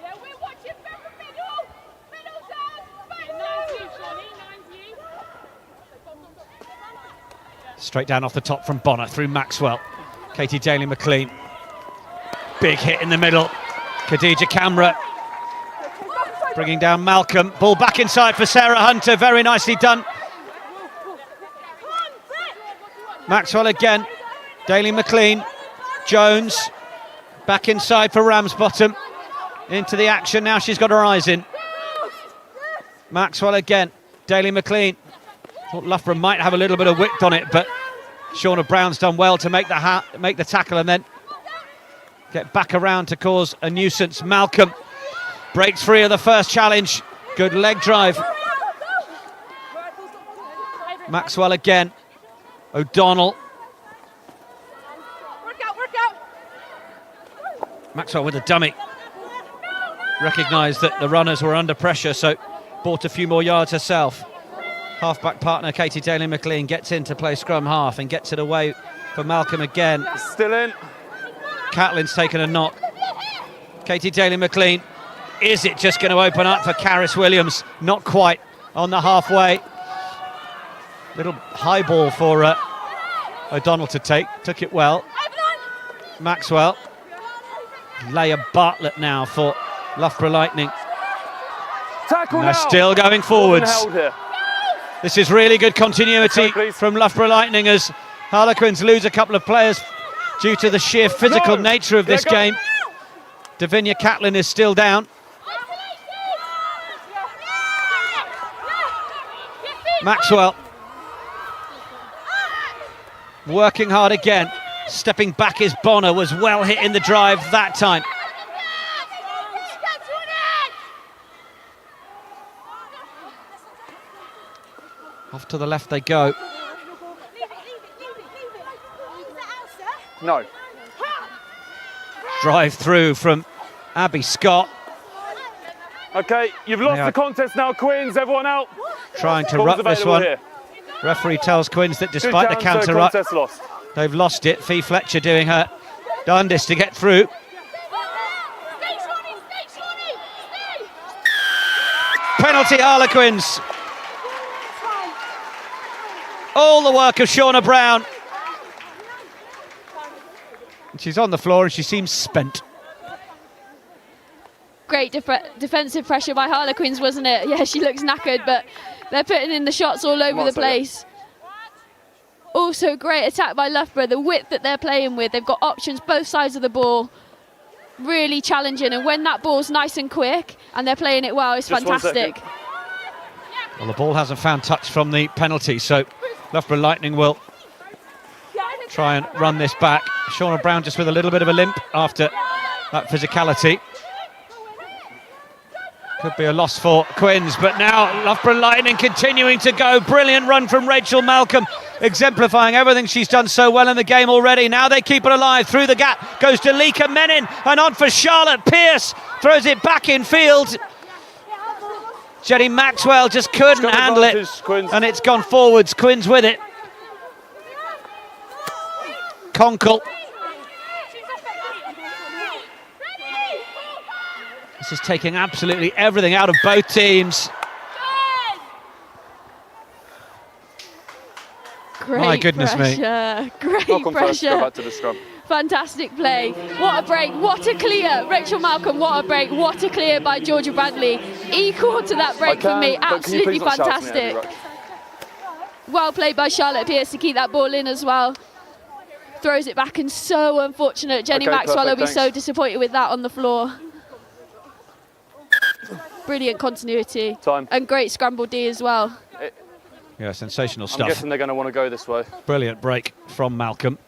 Yeah, we're watching from the middle. Middle down. Straight down off the top from Bonner through Maxwell. Katie Daly-McLean. Big hit in the middle. Khadija Camera bringing down Malcolm. Ball back inside for Sarah Hunter. Very nicely done. Maxwell again. Daly-McLean. Jones back inside for Ramsbottom. Into the action now. She's got her eyes in. Maxwell again. Daly-McLean. Thought Loughborough might have a little bit of width on it, but Shauna Brown's done well to make the tackle and then get back around to cause a nuisance. Malcolm breaks free of the first challenge. Good leg drive. Maxwell again. O'Donnell. Work out. Maxwell with a dummy. Recognised that the runners were under pressure, so bought a few more yards herself. Half-back partner Katie Daly-McLean gets in to play scrum half and gets it away for Malcolm again. Still in. Catlin's taken a knock. Katie Daly-McLean. Is it just going to open up for Caris Williams? Not quite on the halfway. Little high ball for O'Donnell to take. Took it well. Maxwell. Leia Bartlett now for Loughborough Lightning. Tackle They're now. still going forwards. Held here. This is really good continuity from Loughborough Lightning as Harlequins lose a couple of players due to the sheer physical nature of this game. Davinia Catlin is still down. Maxwell working hard again. Stepping back is Bonner, was well hit in the drive that time. Off to the left they go. No. Drive through from Abby Scott. Okay, you've lost the contest now, Quins. Everyone out. Trying to ruck this one. Here. Referee tells Quins that despite the counter ruck, they've lost it. Fee Fletcher doing her darndest to get through. Penalty Harlequins. All the work of Shauna Brown. She's on the floor and she seems spent. Great defensive pressure by Harlequins, wasn't it? Yeah, she looks knackered, but they're putting in the shots all over the place. Also, great attack by Loughborough. The width that they're playing with, they've got options both sides of the ball. Really challenging, and when that ball's nice and quick and they're playing it well, it's fantastic. Well, the ball hasn't found touch from the penalty, so Loughborough Lightning will try and run this back. Shauna Brown just with a little bit of a limp after that physicality. Could be a loss for Quins, but now Loughborough Lightning continuing to go. Brilliant run from Rachel Malcolm, exemplifying everything she's done so well in the game already. Now they keep it alive. Through the gap goes to Lika Menin, and on for Charlotte Pearce. Throws it back in field. Jenny Maxwell just couldn't handle it, and it's gone forwards. Quins with it. Conkle. This is taking absolutely everything out of both teams. Great My goodness pressure. me. Great Malcolm first, pressure. go back to the scrum. Fantastic play. What a break. What a clear. Rachel Malcolm, what a break. What a clear by Georgia Bradley. Equal to that break for me. Absolutely fantastic. Well played by Charlotte Pearce to keep that ball in as well. Throws it back, and so unfortunate. Jenny Maxwell will be so disappointed with that on the floor. Brilliant continuity. And great scramble D as well. Yeah, sensational stuff. I'm guessing they're going to want to go this way. Brilliant break from Malcolm.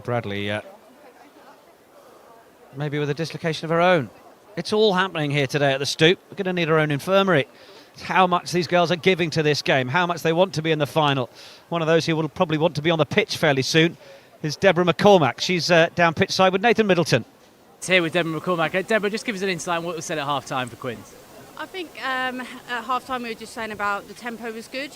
Bradley, maybe with a dislocation of her own. It's all happening here today at the Stoop. We're going to need our own infirmary. It's how much these girls are giving to this game, how much they want to be in the final. One of those who will probably want to be on the pitch fairly soon is Deborah McCormack. She's down pitch side with Nathan Middleton. It's here with Deborah McCormack. Deborah, just give us an insight on what was said at half-time for Quins. I think at half-time we were just saying about the tempo was good,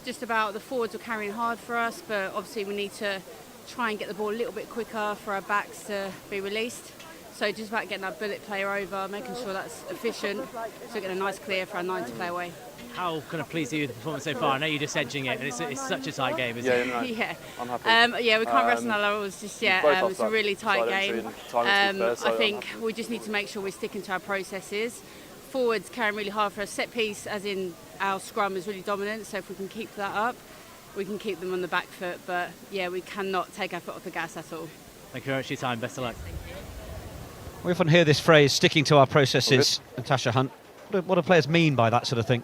just about the forwards were carrying hard for us, but obviously we need to try and get the ball a little bit quicker for our backs to be released. So just about getting that bullet player over, making sure that's efficient, so we get a nice clear for our 9 to play away. How kind of pleased are you with the performance so far? I know you're just edging it, and it's such a tight game, isn't it? No, yeah, I'm happy. Yeah, we can't rest on our laurels just yet. It's a really tight game. I think we just need to make sure we're sticking to our processes. Forwards carrying really hard for us. Set piece, as in our scrum, is really dominant, so if we can keep that up, we can keep them on the back foot. But yeah, we cannot take our foot off the gas at all. Thank you very much for your time. Best of luck. We often hear this phrase, sticking to our processes, Natasha Hunt. What do players mean by that sort of thing?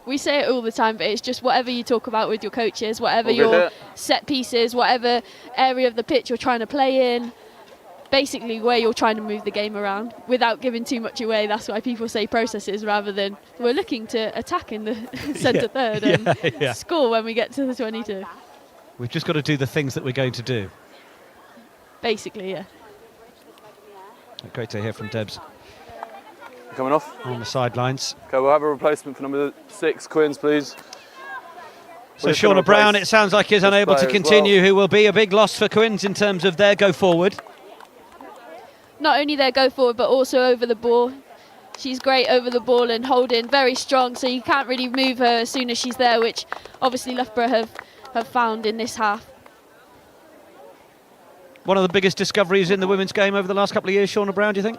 We say it all the time, but it's just whatever you talk about with your coaches, whatever your set pieces, whatever area of the pitch you're trying to play in, basically where you're trying to move the game around without giving too much away. That's why people say processes rather than we're looking to attack in the centre third and score when we get to the 22. We've just got to do the things that we're going to do. Basically, yeah. Great to hear from Debs. Coming off? On the sidelines. Okay, we'll have a replacement for number 6, Quins, please. So Shauna Brown, it sounds like, is unable to continue, who will be a big loss for Quins in terms of their go forward. Not only their go forward, but also over the ball. She's great over the ball and holding, very strong, so you can't really move her as soon as she's there, which obviously Loughborough have found in this half. One of the biggest discoveries in the women's game over the last couple of years, Shauna Brown, do you think?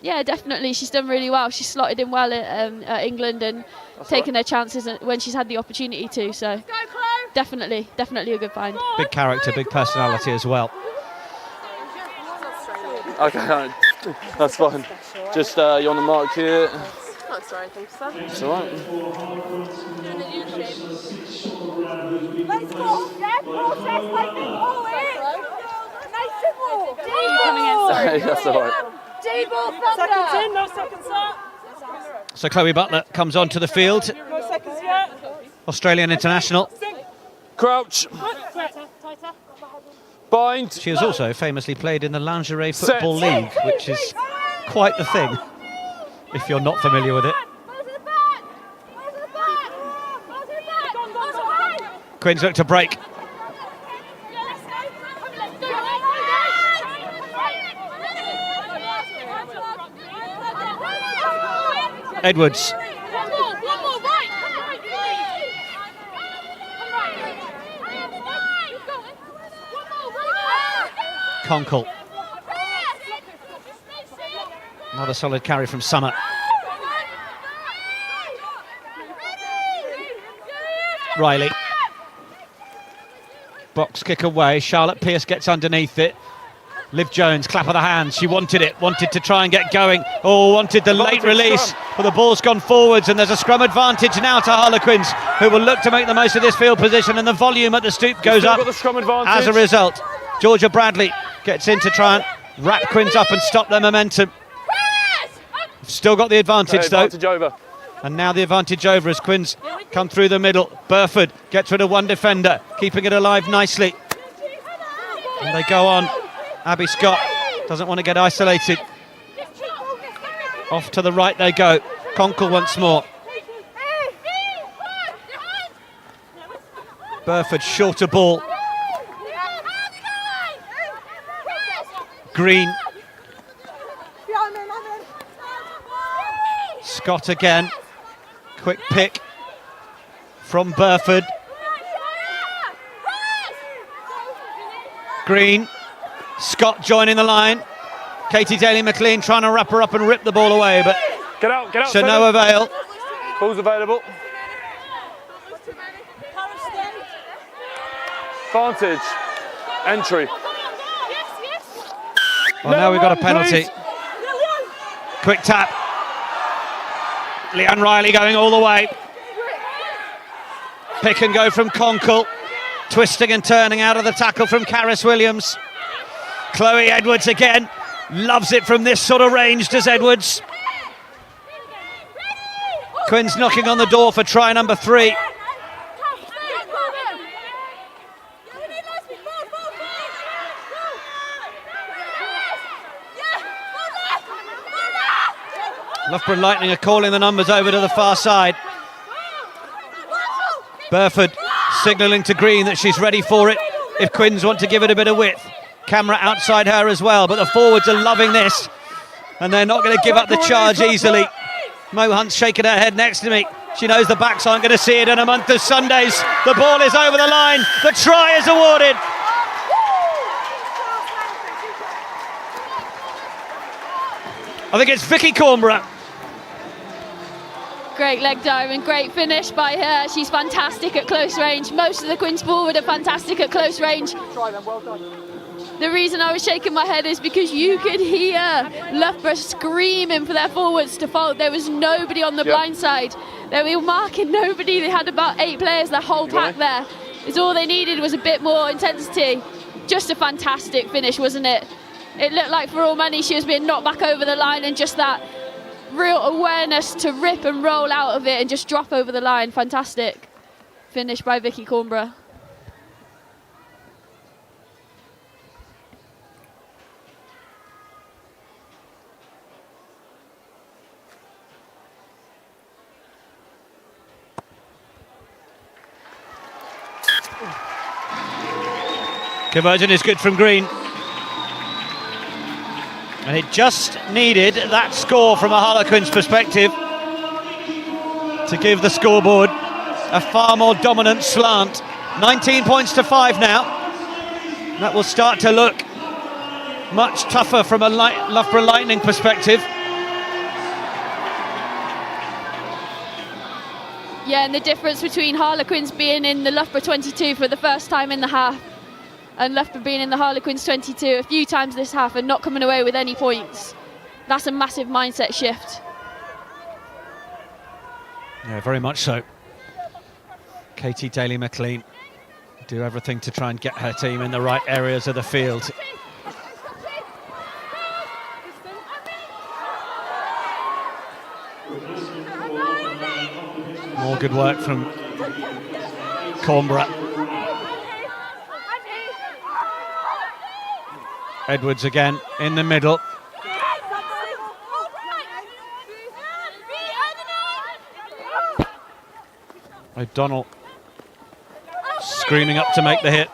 Yeah, definitely. She's done really well. She's slotted in well at England and taken her chances when she's had the opportunity to. So definitely a good find. Big character, big personality as well. Okay, that's fine. Just you're on the mark here. Oh, sorry, thanks, sir. It's all right. Let's go, Deb. Process like the ball in. Nice ball. Coming in, sorry. That's all right. D-ball thunder. Seconds in, no seconds up. So Chloe Butler comes onto the field. No seconds yet. Australian international. Crouch. Bind. She has also famously played in the Lingerie Football League, which is quite the thing, if you're not familiar with it. Quins look to break. Edwards. Conkle. Another solid carry from Summer. Riley. Box kick away. Charlotte Pearce gets underneath it. Liv Jones, clap of the hands. She wanted it, wanted to try and get going. Oh, wanted the late release, but the ball's gone forwards, and there's a scrum advantage now to Harlequins, who will look to make the most of this field position, and the volume at the stoop goes up as a result. Georgia Bradley gets in to try and wrap Quins up and stop their momentum. Still got the advantage though. Over. And now the advantage over as Quins come through the middle. Burford gets rid of one defender, keeping it alive nicely. And they go on. Abby Scott doesn't want to get isolated. Off to the right they go. Conkle once more. Burford shorter ball. Green. Scott again. Quick pick from Burford. Green. Scott joining the line. Katie Daly-McLean trying to wrap her up and rip the ball away, but get out, to no avail. Ball's available. Advantage. Entry. Well, now we've got a penalty. Quick tap. Leanne Riley going all the way. Pick and go from Conkle. Twisting and turning out of the tackle from Caris Williams. Chloe Edwards again. Loves it from this sort of range, does Edwards. Quins knocking on the door for try number 3. Loughborough Lightning are calling the numbers over to the far side. Burford signalling to Green that she's ready for it if Quins want to give it a bit of width. Camera outside her as well, but the forwards are loving this and they're not going to give up the charge easily. Mo Hunt's shaking her head next to me. She knows the backs aren't going to see it in a month of Sundays. The ball is over the line. The try is awarded. I think it's Vicky Cornborough. Great leg dive and great finish by her. She's fantastic at close range. Most of the Quins forward are fantastic at close range. The reason I was shaking my head is because you could hear Loughborough screaming for their forwards to fold. There was nobody on the blind side. They were marking nobody. They had about 8 players, their whole pack there. It's all they needed was a bit more intensity. Just a fantastic finish, wasn't it? It looked like for all money she was being knocked back over the line, and just that real awareness to rip and roll out of it and just drop over the line. Fantastic finish by Vicky Cornborough. Conversion is good from Green. And it just needed that score from a Harlequins perspective to give the scoreboard a far more dominant slant. 19 points to 5 now. That will start to look much tougher from a Loughborough Lightning perspective. Yeah, and the difference between Harlequins being in the Loughborough 22 for the first time in the half and Loughborough being in the Harlequins 22 a few times this half and not coming away with any points. That's a massive mindset shift. Yeah, very much so. Katie Daly-McLean do everything to try and get her team in the right areas of the field. More good work from Cornborough. Edwards again in the middle. O'Donnell screaming up to make the hit.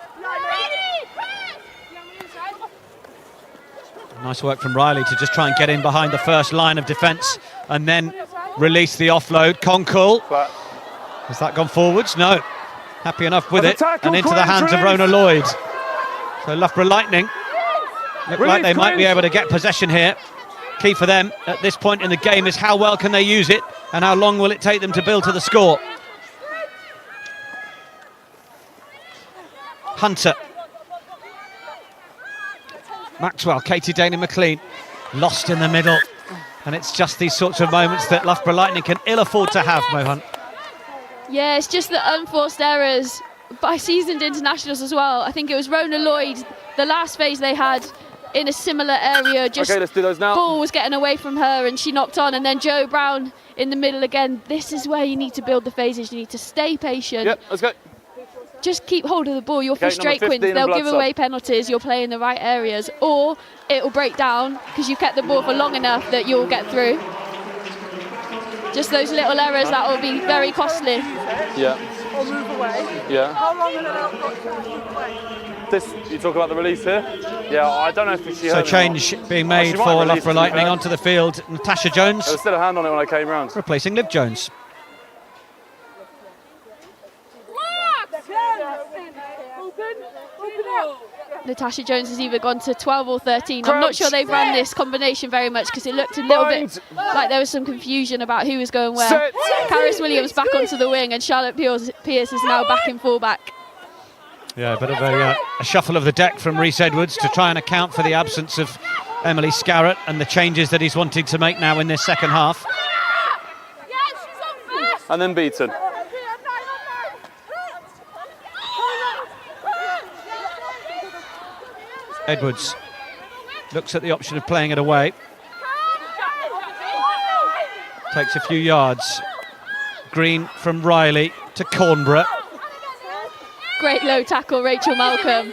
Nice work from Riley to just try and get in behind the first line of defence and then release the offload. Conkle. Has that gone forwards? No. Happy enough with it. And into the hands of Rona Lloyd. So Loughborough Lightning look like they might be able to get possession here. Key for them at this point in the game is how well can they use it and how long will it take them to build to the score. Hunter. Maxwell, Katie Daly-McLean, lost in the middle. And it's just these sorts of moments that Loughborough Lightning can ill afford to have, Mohan. Yeah, it's just the unforced errors by seasoned internationals as well. I think it was Rona Lloyd, the last phase they had in a similar area. Just okay, let's do those now. Ball was getting away from her and she knocked on. And then Joe Brown in the middle again. This is where you need to build the phases. You need to stay patient. Yep, let's go. Just keep hold of the ball. You'll frustrate Quins. They'll give away penalties. You'll play in the right areas. Or it will break down because you've kept the ball for long enough that you'll get through. Just those little errors that will be very costly. Yeah. Or move away. Yeah. How long are they got to move away? This, you talk about the release here? Yeah, I don't know if she So change being made for Loughborough Lightning onto the field. Natasha Jones. There was still a hand on it when I came round. Replacing Liv Jones. Natasha Jones has either gone to 12 or 13. I'm not sure they've run this combination very much because it looked a little bit like there was some confusion about who was going where. Karis Williams back onto the wing and Charlotte Pierce is now back in fullback. Yeah, a bit of a shuffle of the deck from Rhys Edwards to try and account for the absence of Emily Scarrett and the changes that he's wanting to make now in this second half. And then beaten. Edwards looks at the option of playing it away. Takes a few yards. Green from Riley to Cornborough. Great low tackle, Rachel Malcolm.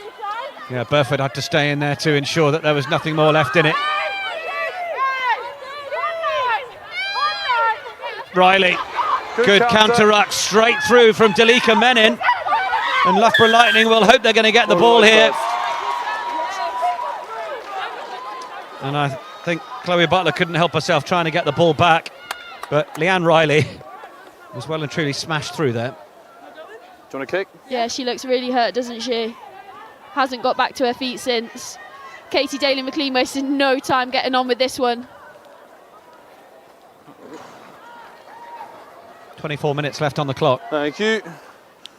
Yeah, Burford had to stay in there to ensure that there was nothing more left in it. Riley, good counter-ruck straight through from Dalika Menin. And Loughborough Lightning will hope they're going to get the ball here. And I think Chloe Butler couldn't help herself trying to get the ball back. But Leanne Riley was well and truly smashed through there. Do you want a kick? Yeah, she looks really hurt, doesn't she? Hasn't got back to her feet since. Katie Daly-McLean wasted no time getting on with this one. 24 minutes left on the clock. Thank you.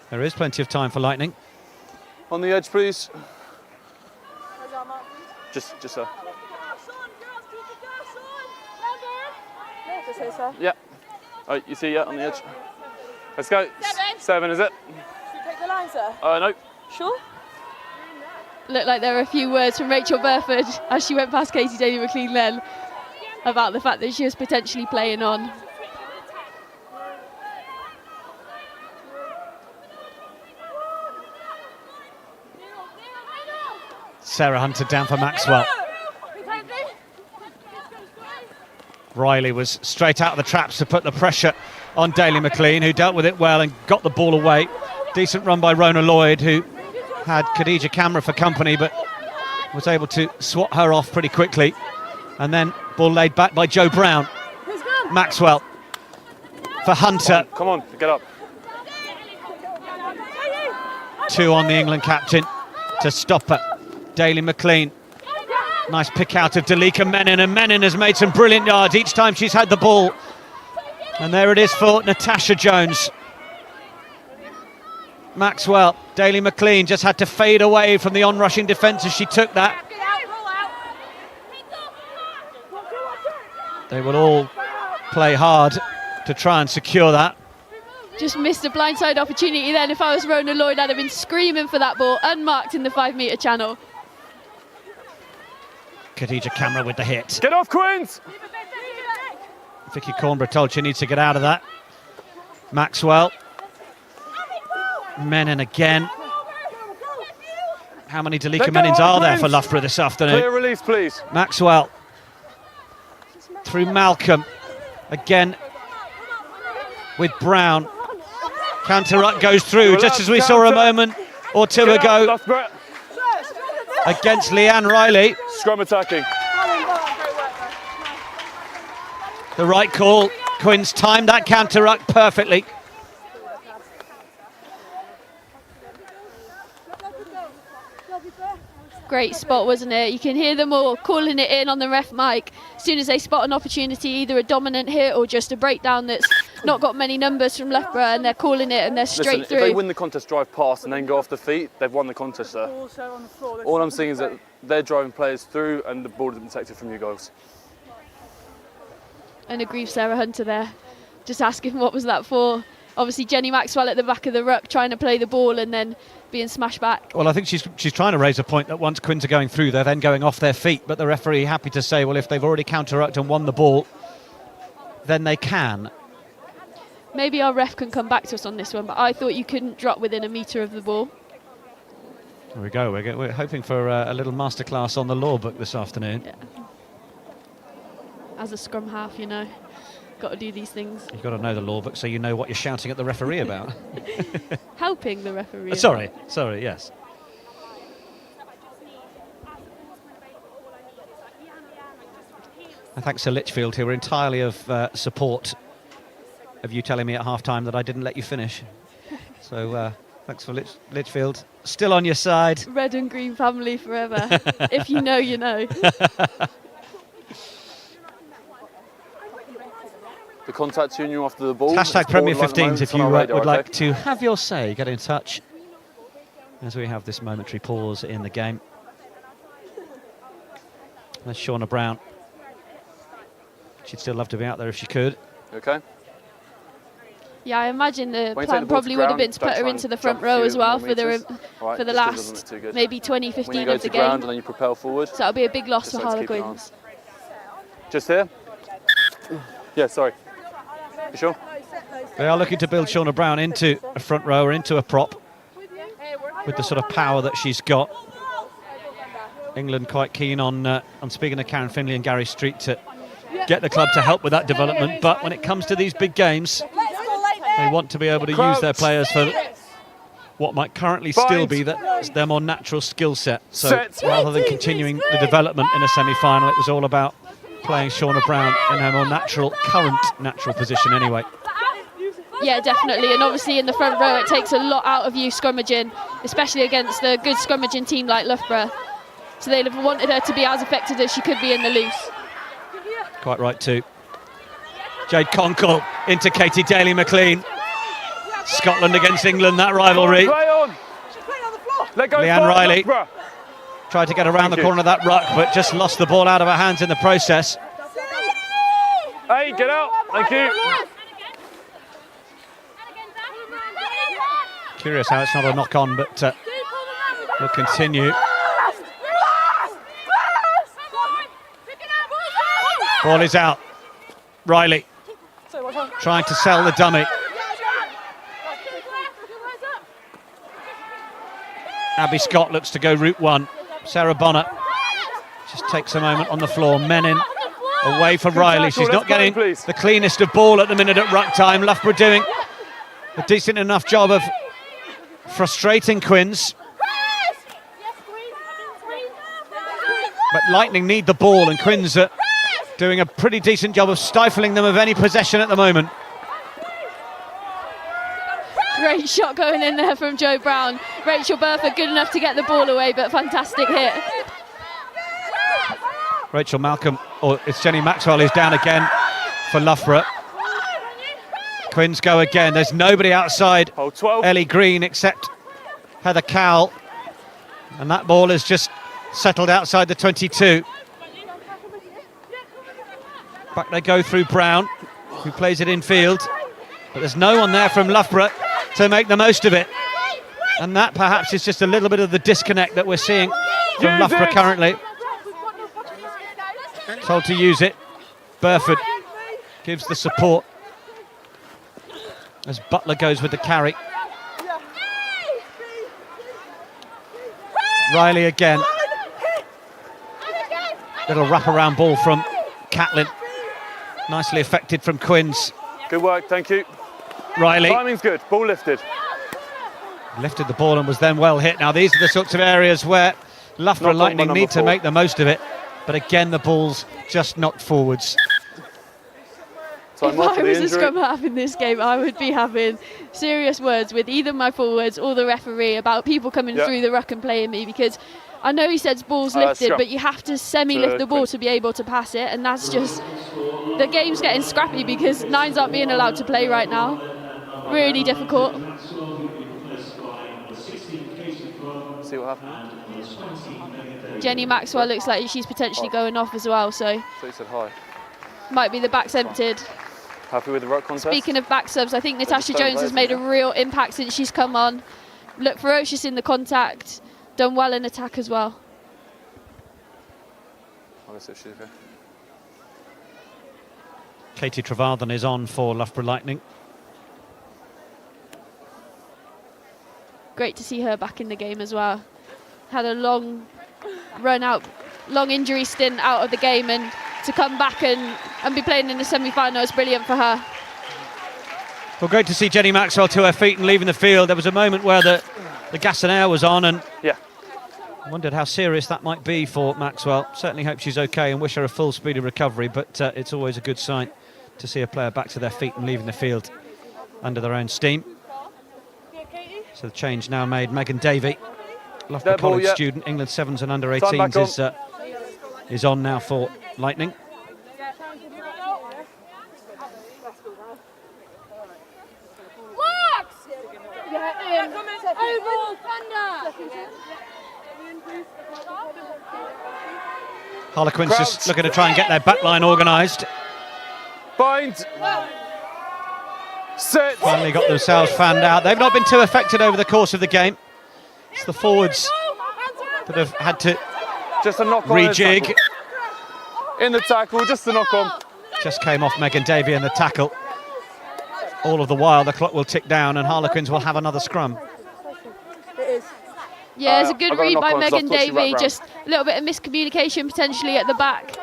There is plenty of time for Lightning. On the edge, please. Just so. Yeah. Oh, you see, yeah, on the edge. Let's go. 7, is it? Should we take the line, sir? No. Sure. Looked like there were a few words from Rachel Burford as she went past Katie Daly-McLean then about the fact that she was potentially playing on. Sarah Hunter down for Maxwell. Riley was straight out of the traps to put the pressure on Daly-McLean, who dealt with it well and got the ball away. Decent run by Rona Lloyd, who had Khadija Camera for company, but was able to swat her off pretty quickly. And then ball laid back by Joe Brown. Maxwell for Hunter. Come on, get up. 2 on the England captain to stop her. Daly-McLean. Nice pick out of Dalika Menin, and Menin has made some brilliant yards each time she's had the ball. And there it is for Natasha Jones. Maxwell, Daly-McLean just had to fade away from the on-rushing defence as she took that. They will all play hard to try and secure that. Just missed a blindside opportunity then. If I was Rona Lloyd, I'd have been screaming for that ball, unmarked in the 5-metre channel. Khadija Camera with the hit. Get off, Quins! Vicky Cornborough told she needs to get out of that. Maxwell. Menin again. How many Dalika Menins are there for Loughborough this afternoon? Clear release, please. Maxwell. Through Malcolm. Again with Brown. Counter-ruck goes through, just as we saw a moment or two ago against Leanne Riley. Scrum attacking. The right call. Quins timed that counter-ruck perfectly. Great spot, wasn't it? You can hear them all calling it in on the ref mic as soon as they spot an opportunity, either a dominant hit or just a breakdown that's not got many numbers from Loughborough, and they're calling it and they're straight Listen, through. if they win the contest, drive past and then go off the feet, they've won the contest there. All I'm seeing is that they're driving players through and the ball has been protected from you guys. And aggrieved Sarah Hunter there, just asking what was that for. Obviously Jenny Maxwell at the back of the ruck trying to play the ball and then being smashed back. Well, I think she's trying to raise a point that once Quins are going through, they're then going off their feet, but the referee happy to say, well, if they've already counter-rucked and won the ball, then they can. Maybe our ref can come back to us on this one, but I thought you couldn't drop within a metre of the ball. There we go. We're hoping for a little masterclass on the law book this afternoon. Yeah. As a scrum half, you know, got to do these things. You've got to know the law book so you know what you're shouting at the referee about. Helping the referee. Sorry, yes. And thanks to Litchfield, who were entirely of support of you telling me at half-time that I didn't let you finish. So thanks for Litchfield. Still on your side. Red and green family forever. If you know, you know. The contact union after the ball. Hashtag Premier 15s if you would okay? like to have your say. Get in touch as we have this momentary pause in the game. There's Shauna Brown. She'd still love to be out there if she could. Okay. Yeah, I imagine the plan probably would have been to put her into the front row as well for the last maybe 20, 15 of the game. And then you propel forward. So that'll be a big loss for Harlequins. Just here? Yeah, sorry. You sure? They are looking to build Shauna Brown into a front row or into a prop with the sort of power that she's got. England quite keen on speaking to Karen Finley and Gary Street to get the club to help with that development, but when it comes to these big games, they want to be able to use their players for what might currently still be their more natural skill set. So rather than continuing the development in a semi-final, it was all about playing Shauna Brown in her more current natural position anyway. Yeah, definitely, and obviously in the front row it takes a lot out of you scrummaging, especially against a good scrummaging team like Loughborough. So they'd have wanted her to be as effective as she could be in the loose. Quite right too. Jade Conkle into Katie Daly-McLean. Scotland against England, that rivalry. Play on. Let go. Leanne Riley tried to get around the corner of that ruck, but just lost the ball out of her hands in the process. Hey, get out. Thank you. Curious how it's not a knock-on, but we'll continue. Ball is out. Riley trying to sell the dummy. Abby Scott looks to go route one. Sarah Bonner just takes a moment on the floor. Menin away from Riley. She's not getting the cleanest of ball at the minute at ruck time. Loughborough doing a decent enough job of frustrating Quins. But Lightning need the ball, and Quins are doing a pretty decent job of stifling them of any possession at the moment. Great shot going in there from Jo Brown. Rachel Burford good enough to get the ball away, but fantastic hit. Rachel Malcolm, or it's Jenny Maxwell who's down again for Loughborough. Quins go again. There's nobody outside Ellie Green except Heather Cowell. And that ball is just settled outside the 22. Back they go through Brown, who plays it in field. But there's no one there from Loughborough to make the most of it. And that perhaps is just a little bit of the disconnect that we're seeing from Loughborough currently. Told to use it. Burford gives the support as Butler goes with the carry. Riley again. Little wraparound ball from Catlin. Nicely affected from Quins. Good work, thank you. Riley. Timing's good, ball lifted. Lifted the ball and was then well hit. Now these are the sorts of areas where Loughborough Lightning need to make the most of it. But again, the ball's just knocked forwards. If I was a scrum half in this game, I would be having serious words with either my forwards or the referee about people coming through the ruck and playing me, because I know he says ball's lifted, but you have to semi-lift the ball to be able to pass it, and that's just the game's getting scrappy because 9s aren't being allowed to play right now. Really difficult. See what happened? Jenny Maxwell looks like she's potentially going off as well, so So you said hi. might be the backs emptied. Happy with the ruck contest? Speaking of back subs, I think Natasha so Jones has made a blazing, real impact since she's come on. Looked ferocious in the contact, done well in attack as well. I'll see if she's okay. Katie Trevarthen is on for Loughborough Lightning. Great to see her back in the game as well. Had a long run out, long injury stint out of the game, and to come back and be playing in the semi-final is brilliant for her. Well, great to see Jenny Maxwell to her feet and leaving the field. There was a moment where the gas and air was on, and I wondered how serious that might be for Maxwell. Certainly hope she's okay and wish her a full speedy recovery, but it's always a good sign to see a player back to their feet and leaving the field under their own steam. So the change now made. Megan Davey, Loughborough College student, England 7s and under 18s, is on now for Lightning. Harlequins just looking to try and get their backline organised. Bind. Sit. Finally got themselves fanned out. They've not been too affected over the course of the game. It's the forwards that have had to just a knock on rejig. In the tackle, just a knock on. Just came off Megan Davey in the tackle. All of the while, the clock will tick down and Harlequins will have another scrum. Yeah, it's a good read by Megan Davey. Just a little bit of miscommunication potentially at the back.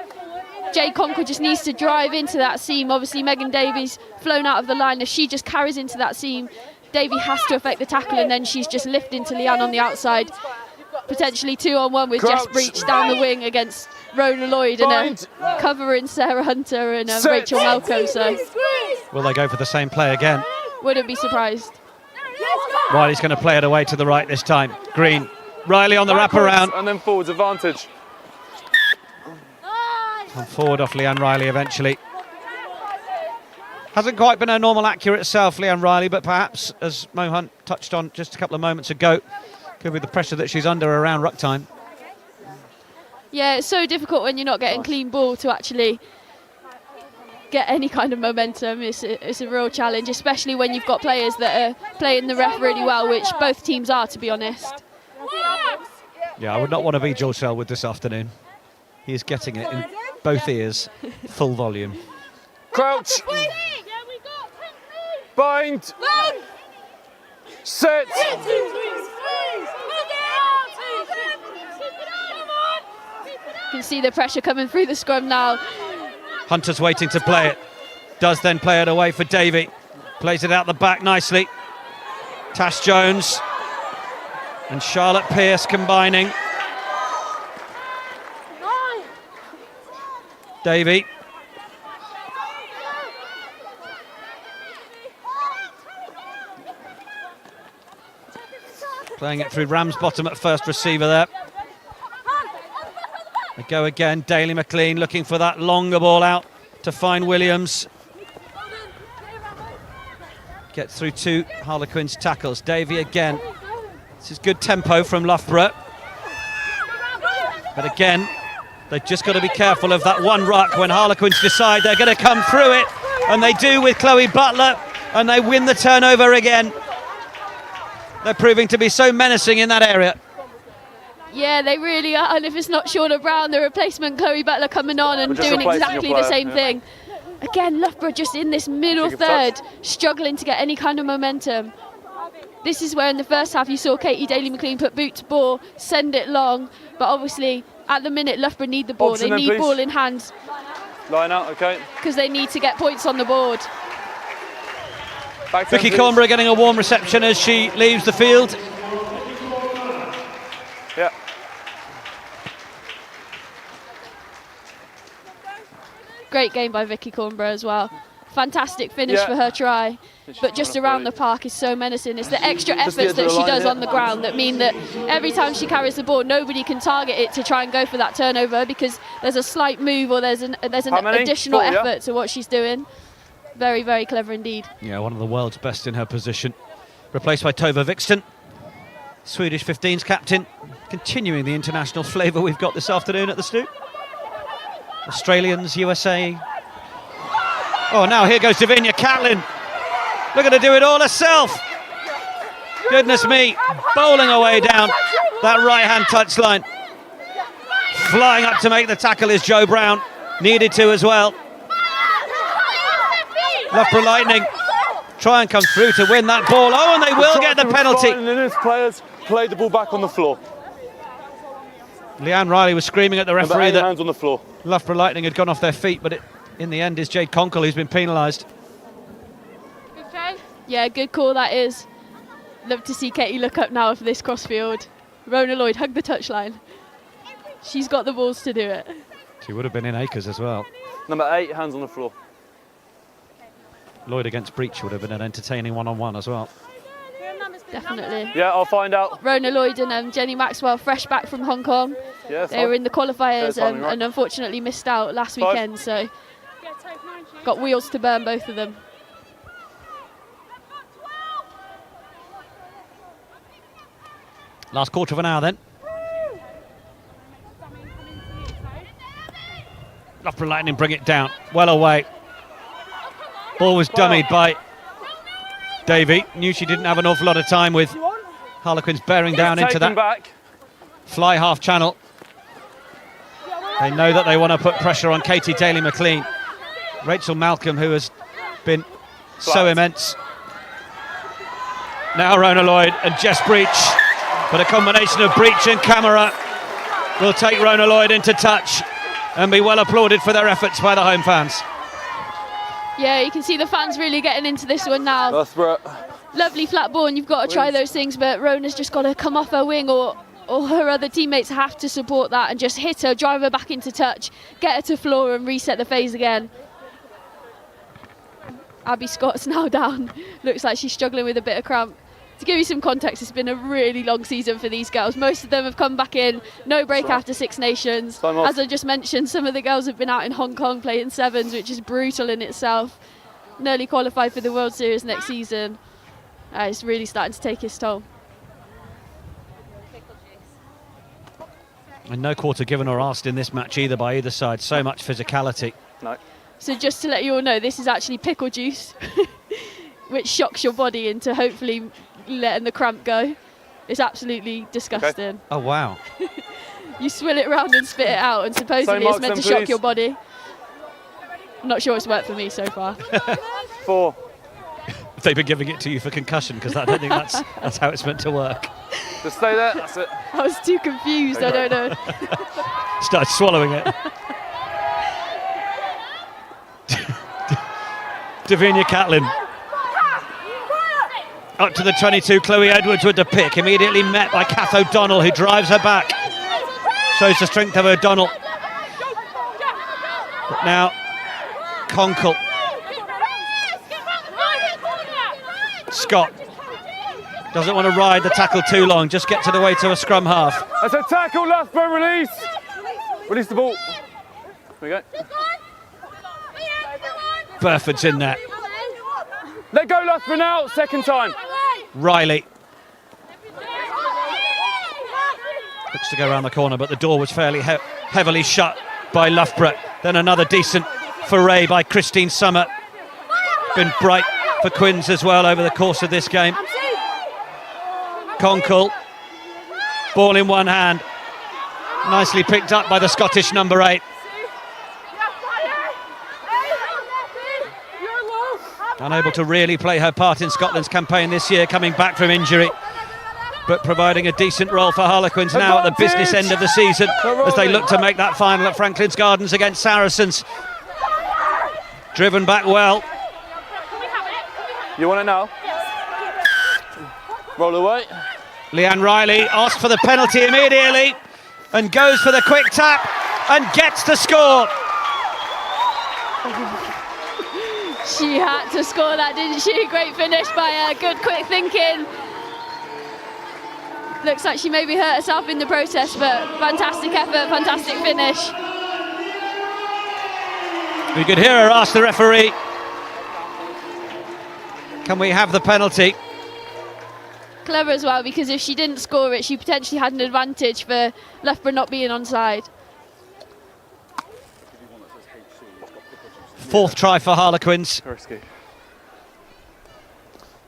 Jay Conquer just needs to drive into that seam. Obviously, Megan Davey's flown out of the line. If she just carries into that seam, Davey has to affect the tackle, and then she's just lifting to Leanne on the outside. Potentially 2-on-1 with Jess Breach down the wing against Rona Lloyd and covering Sarah Hunter and Rachel Malcolm. So, will they go for the same play again? Wouldn't be surprised. Riley's going to play it away to the right this time. Green, Riley on the wraparound. And then forwards advantage. And forward off Leanne Riley eventually. Hasn't quite been her normal accurate self, Leanne Riley, but perhaps, as Mo Hunt touched on just a couple of moments ago, could be the pressure that she's under around ruck time. Yeah, it's so difficult when you're not getting clean ball to actually get any kind of momentum. It's a real challenge, especially when you've got players that are playing the ref really well, which both teams are, to be honest. Yeah, I would not want to be George Selwood this afternoon. He is getting it in both ears, full volume. Crouch. Bind. Sit. You can see the pressure coming through the scrum now. Hunter's waiting to play it. Does then play it away for Davey. Plays it out the back nicely. Tash Jones and Charlotte Pearce combining. Davey. Playing it through Ramsbottom at first receiver there. They go again. Daly McLean looking for that longer ball out to find Williams. Get through two Harlequins tackles. Davey again. This is good tempo from Loughborough. But again, they've just got to be careful of that one ruck when Harlequins decide they're going to come through it. And they do with Chloe Butler. And they win the turnover again. They're proving to be so menacing in that area. Yeah, they really are. And if it's not Shauna Brown, the replacement Chloe Butler coming on and doing exactly the same thing. Again, Loughborough just in this middle third, struggling to get any kind of momentum. This is where in the first half you saw Katie Daly-McLean put boot to ball, send it long. But obviously, at the minute, Loughborough need the ball. They need ball in hand. Line out, okay. Because they need to get points on the board. Vicky Cornborough getting a warm reception as she leaves the field. Yeah. Great game by Vicky Cornborough as well. fantastic finish for her try, but just around the park is so menacing. It's the extra efforts that she does on the ground that mean that every time she carries the ball, nobody can target it to try and go for that turnover because there's a slight move or there's an additional effort to what she's doing. Very, very clever indeed. Yeah, one of the world's best in her position. Replaced by Tova Viksten, Swedish 15s captain, continuing the international flavour we've got this afternoon at the Stoop. Australians, USA. Oh, now here goes Davinia Catlin. Look at her do it all herself. Goodness me, bowling away down that right-hand touchline. Flying up to make the tackle is Jo Brown. Needed to as well. Loughborough Lightning try and come through to win that ball. Oh, and they will get the penalty. And then his players played the ball back on the floor. Leanne Riley was screaming at the referee that hands on the floor. Loughborough Lightning had gone off their feet, but in the end is Jade Conkle who's been penalised. Yeah, good call that is. Love to see Katie look up now for this crossfield. Rona Lloyd, hug the touchline. She's got the balls to do it. She would have been in acres as well. Number 8, hands on the floor. Lloyd against Breach would have been an entertaining one-on-one as well. Definitely. Yeah, I'll find out. Rona Lloyd and Jenny Maxwell, fresh back from Hong Kong. Yeah, they were in the qualifiers right. and unfortunately missed out last weekend, so got wheels to burn, both of them. Last quarter of an hour then. Loughborough Lightning bring it down, well away. Ball was dummied by Davey. Knew she didn't have an awful lot of time with Harlequins bearing down into that fly half channel. They know that they want to put pressure on Katie Daly-McLean. Rachel Malcolm, who has been so immense. Now Rona Lloyd and Jess Breach. But a combination of Breach and Camera will take Rona Lloyd into touch and be well applauded for their efforts by the home fans. Yeah, you can see the fans really getting into this one now. Lovely flat ball, and you've got to try those things, but Rona's just got to come off her wing, or her other teammates have to support that and just hit her, drive her back into touch, get her to floor and reset the phase again. Abby Scott's now down. Looks like she's struggling with a bit of cramp. To give you some context, it's been a really long season for these girls. Most of them have come back in, no break after Six Nations. As I just mentioned, some of the girls have been out in Hong Kong playing sevens, which is brutal in itself. Nearly qualified for the World Series next season. It's really starting to take its toll. And no quarter given or asked in this match either by either side. So much physicality. No. So just to let you all know, this is actually pickle juice, which shocks your body into hopefully letting the cramp go. It's absolutely disgusting. Okay. Oh, wow. You swill it around and spit it out, and supposedly it's meant to shock your body. I'm not sure it's worked for me so far. 4. They've been giving it to you for concussion, because I don't think that's how it's meant to work. Just stay there, that's it. I was too confused, I don't know. Started swallowing it. Davinia Catlin. Up to the 22, Chloe Edwards with the pick. Immediately met by Kath O'Donnell, who drives her back. Shows the strength of O'Donnell. But now, Conkle. Scott doesn't want to ride the tackle too long, just get to the way to a scrum half. That's a tackle, Loughborough, release! Release the ball. There we go. Burford's in there. Let go, Loughborough now, second time. Riley. Looks to go around the corner, but the door was fairly heavily shut by Loughborough. Then another decent foray by Christine Summer. Been bright for Quins as well over the course of this game. Conkle, ball in one hand. Nicely picked up by the Scottish number 8. Unable to really play her part in Scotland's campaign this year, coming back from injury, but providing a decent role for Harlequins now at the business end of the season as they look to make that final at Franklin's Gardens against Saracens. Driven back well. You want it now? Roll away. Leanne Riley asks for the penalty immediately and goes for the quick tap and gets the score. She had to score that, didn't she? Great finish by her, good quick thinking. Looks like she maybe hurt herself in the process, but fantastic effort, fantastic finish. We could hear her ask the referee, can we have the penalty? Clever as well, because if she didn't score it, she potentially had an advantage for Loughborough not being onside. Fourth try for Harlequins. Risky.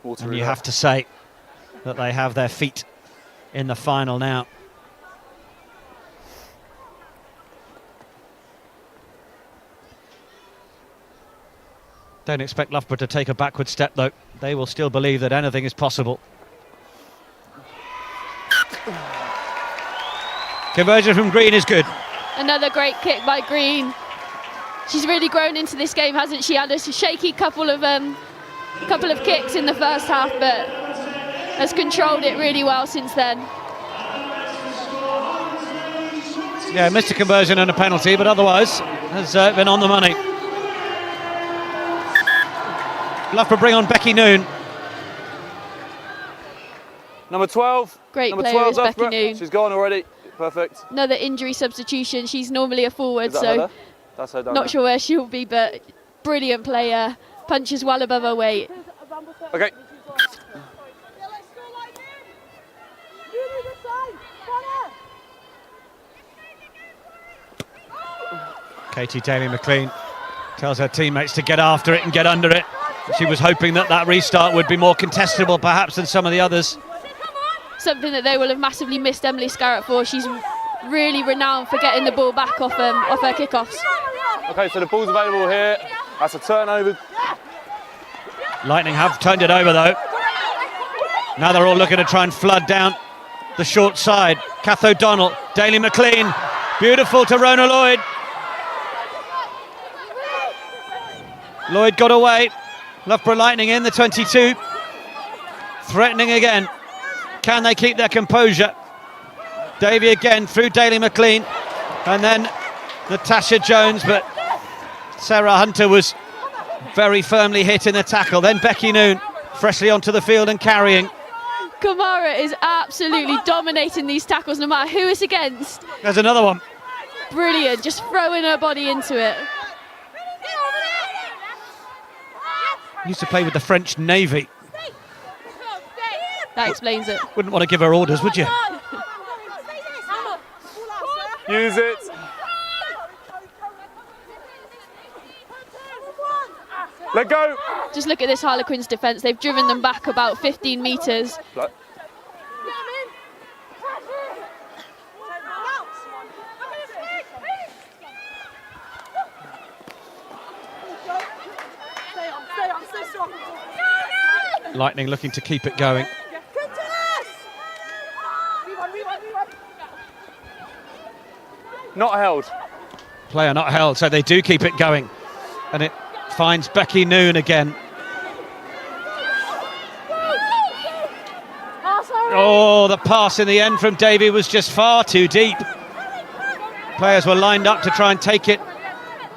And you have to say that they have their feet in the final now. Don't expect Loughborough to take a backward step though. They will still believe that anything is possible. Conversion from Green is good. Another great kick by Green. She's really grown into this game, hasn't she? Had a shaky couple of kicks in the first half, but has controlled it really well since then. Yeah, missed a conversion and a penalty, but otherwise has been on the money. Loughborough bring on Becky Noon. Number 12. Great Number player 12, is Becky Noon. She's gone already. Perfect. Another injury substitution. She's normally a forward, so that's her done. Not sure where she'll be, but brilliant player. Punches well above her weight. Okay. Katie Daly-McLean tells her teammates to get after it and get under it. She was hoping that that restart would be more contestable perhaps than some of the others. Something that they will have massively missed Emily Scarrett for. She's really renowned for getting the ball back off her kickoffs. Okay, so the ball's available here. That's a turnover. Lightning have turned it over though. Now they're all looking to try and flood down the short side. Kath O'Donnell, Daly-McLean, beautiful to Rona Lloyd. Lloyd got away. Loughborough Lightning in the 22. Threatening again. Can they keep their composure? Davy again through Daly-McLean. And then Natasha Jones, but Sarah Hunter was very firmly hit in the tackle. Then Becky Noon freshly onto the field and carrying. Kamara is absolutely dominating these tackles no matter who it's against. There's another one. Brilliant, just throwing her body into it. Used to play with the French Navy. That explains it. Wouldn't want to give her orders, would you? Use it. Let go. Just look at this Harlequins defence. They've driven them back about 15 metres. Lightning looking to keep it going. Not held. Player not held, so they do keep it going. And it finds Becky Noon again. Oh, the pass in the end from Davy was just far too deep. Players were lined up to try and take it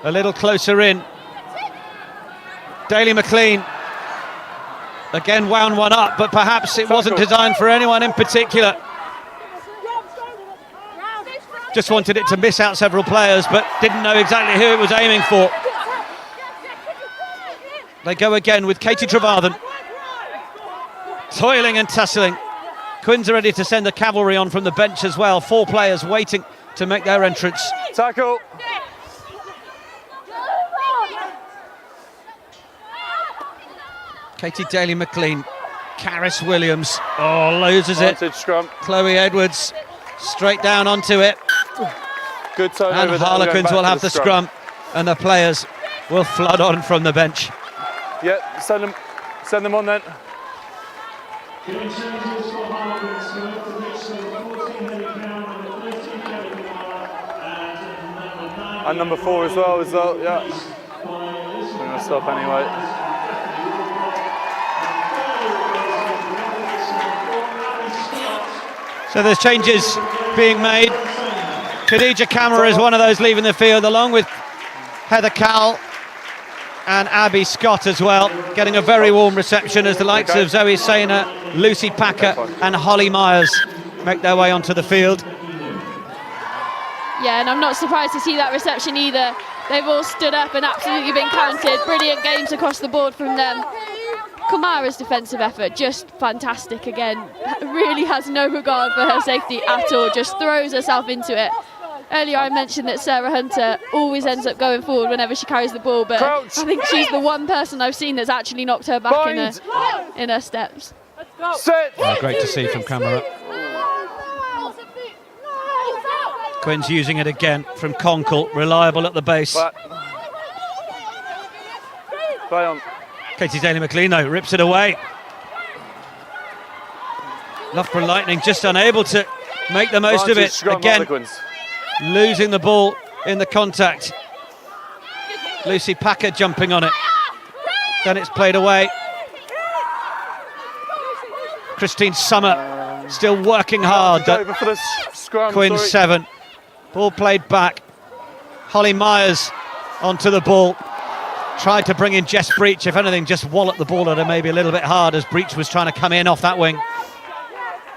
a little closer in. Daly-McLean again wound one up, but perhaps it wasn't designed for anyone in particular. Just wanted it to miss out several players, but didn't know exactly who it was aiming for. They go again with Katie Trevathan. Toiling and tussling. Quins are ready to send the cavalry on from the bench as well. 4 players waiting to make their entrance. Tackle. Katie Daly-McLean. Caris Williams. Oh, loses it. Scrum. Chloe Edwards straight down onto it. Good turnover. And Harlequins will have the scrum. And the players will flood on from the bench. Yeah, send them on then. And number 4 as well, yeah. I'm going to stop anyway. So there's changes being made. Khadija Kamara is one of those leaving the field, along with Heather Cowell and Abby Scott as well, getting a very warm reception as the likes of Zoe Sainer, Lucy Packer and Holly Myers make their way onto the field. Yeah, and I'm not surprised to see that reception either. They've all stood up and absolutely been counted. Brilliant games across the board from them. Kamara's defensive effort, just fantastic again. Really has no regard for her safety at all, just throws herself into it. Earlier I mentioned that Sarah Hunter always ends up going forward whenever she carries the ball, but I think she's the one person I've seen that's actually knocked her back in her steps. Great to see from Kamara. Quinn's using it again from Conkle, reliable at the base. Play on. Katie Daly-McLean though rips it away. Loughborough Lightning just unable to make the most of it. Again, losing the ball in the contact. Lucy Packer jumping on it. Then it's played away. Christine Summer still working hard. Quinn 7. Ball played back. Holly Myers onto the ball. Tried to bring in Jess Breach. If anything, just walloped the ball at her maybe a little bit hard as Breach was trying to come in off that wing.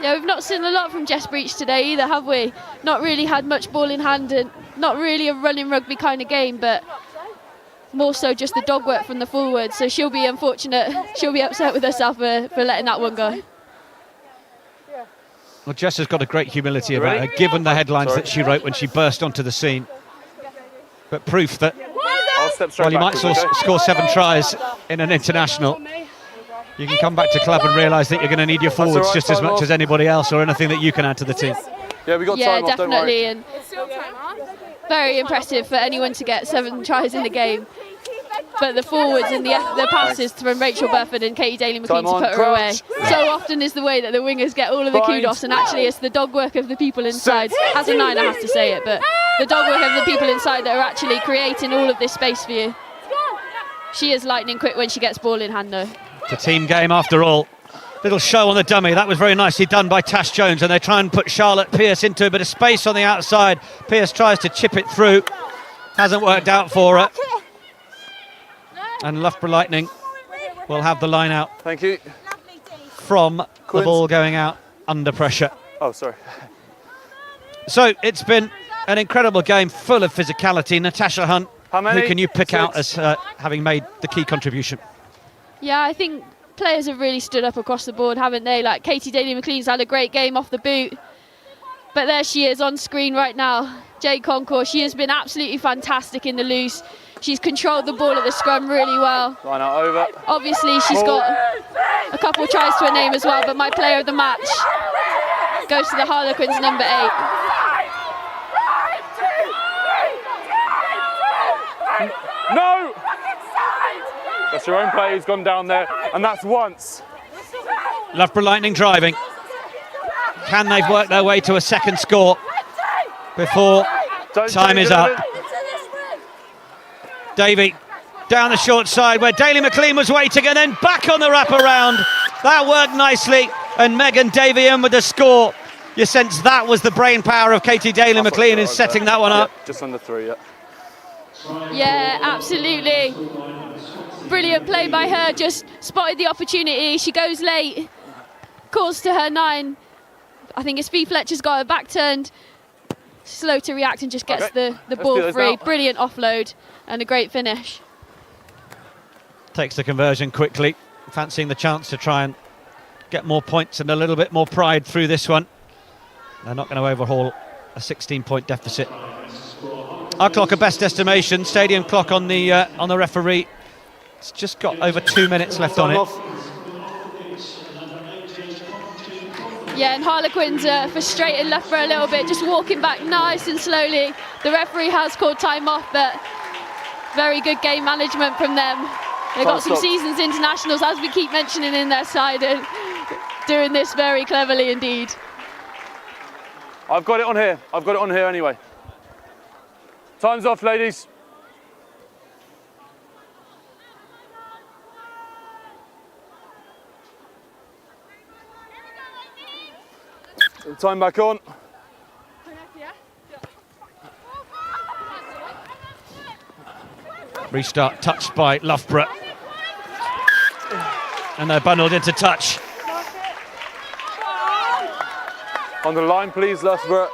Yeah, we've not seen a lot from Jess Breach today either, have we? Not really had much ball in hand and not really a running rugby kind of game, but more so just the dog work from the forward. So she'll be unfortunate. She'll be upset with herself for letting that one go. Well, Jess has got a great humility about her, given the headlines that she wrote when she burst onto the scene. But proof that while you might score 7 tries in an international, you can come back to club and realise that you're going to need your forwards just as much as anybody else, or anything that you can add to the team. Yeah, we got time off, definitely, and very impressive for anyone to get 7 tries in the game. But the forwards and the passes from Rachel Burford and Katie Daly-McLean to put her away. So often is the way that the wingers get all of the kudos, and actually it's the dog work of the people inside. As a 9, I have to say it, but the dog work of the people inside that are actually creating all of this space for you. She is lightning quick when she gets ball in hand though. It's a team game after all. Little show on the dummy, that was very nicely done by Tash Jones, and they try and put Charlotte Pearce into a bit of space on the outside. Pearce tries to chip it through, hasn't worked out for her. And Loughborough Lightning will have the line out. Thank you. From the ball going out under pressure. Oh, sorry. So it's been an incredible game full of physicality. Natasha Hunt, who can you pick out as having made the key contribution? Yeah, I think players have really stood up across the board, haven't they? Like Katie Daly-McLean's had a great game off the boot. But there she is on screen right now. Jade Concourse, she has been absolutely fantastic in the loose. She's controlled the ball at the scrum really well. Line out over. Obviously, she's got a couple of tries to her name as well, but my player of the match goes to the Harlequins, number 8. No! That's your own player who's gone down there, and that's once. Loughborough Lightning driving. Can they work their way to a second score before time is up? Davey down the short side where Daly-McLean was waiting, and then back on the wraparound. That worked nicely, and Megan Davey in with the score. You sense that was the brain power of Katie Daly-McLean in setting that one up. Yeah, just under 3, yeah. Yeah, absolutely. Brilliant play by her, just spotted the opportunity. She goes late, calls to her 9. I think it's Fee Fletcher's got her back turned. Slow to react and just gets the ball free. Brilliant offload and a great finish. Takes the conversion quickly, fancying the chance to try and get more points and a little bit more pride through this one. They're not going to overhaul a 16-point deficit. Our clock, a best estimation, stadium clock on the referee. It's just got over 2 minutes left on it. Yeah, and Harlequins frustrated Loughborough a little bit, just walking back nice and slowly. The referee has called time off, but very good game management from them. They've got some seasons internationals, as we keep mentioning, in their side, and doing this very cleverly indeed. I've got it on here. I've got it on here anyway. Time's off, ladies. Time back on. Restart touched by Loughborough. And they're bundled into touch. On the line, please, Loughborough.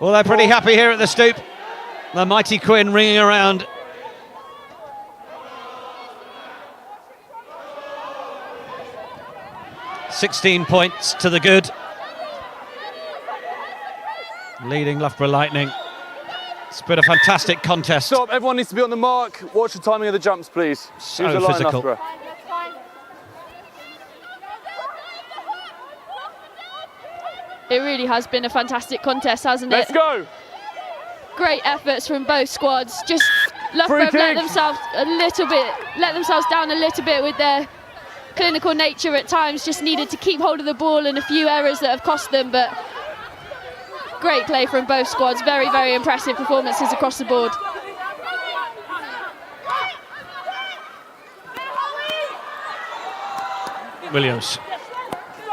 Well, they're pretty happy here at the Stoop. The mighty Quinn ringing around. "16 points to the good." Leading Loughborough Lightning. It's been a fantastic contest. Stop, everyone needs to be on the mark. Watch the timing of the jumps, please. So Use the line, physical. Loughborough. It really has been a fantastic contest, hasn't it? Let's go! Great efforts from both squads. Just Loughborough let themselves down a little bit with their clinical nature at times. Just needed to keep hold of the ball and a few errors that have cost them, but great play from both squads. Very, very impressive performances across the board. Williams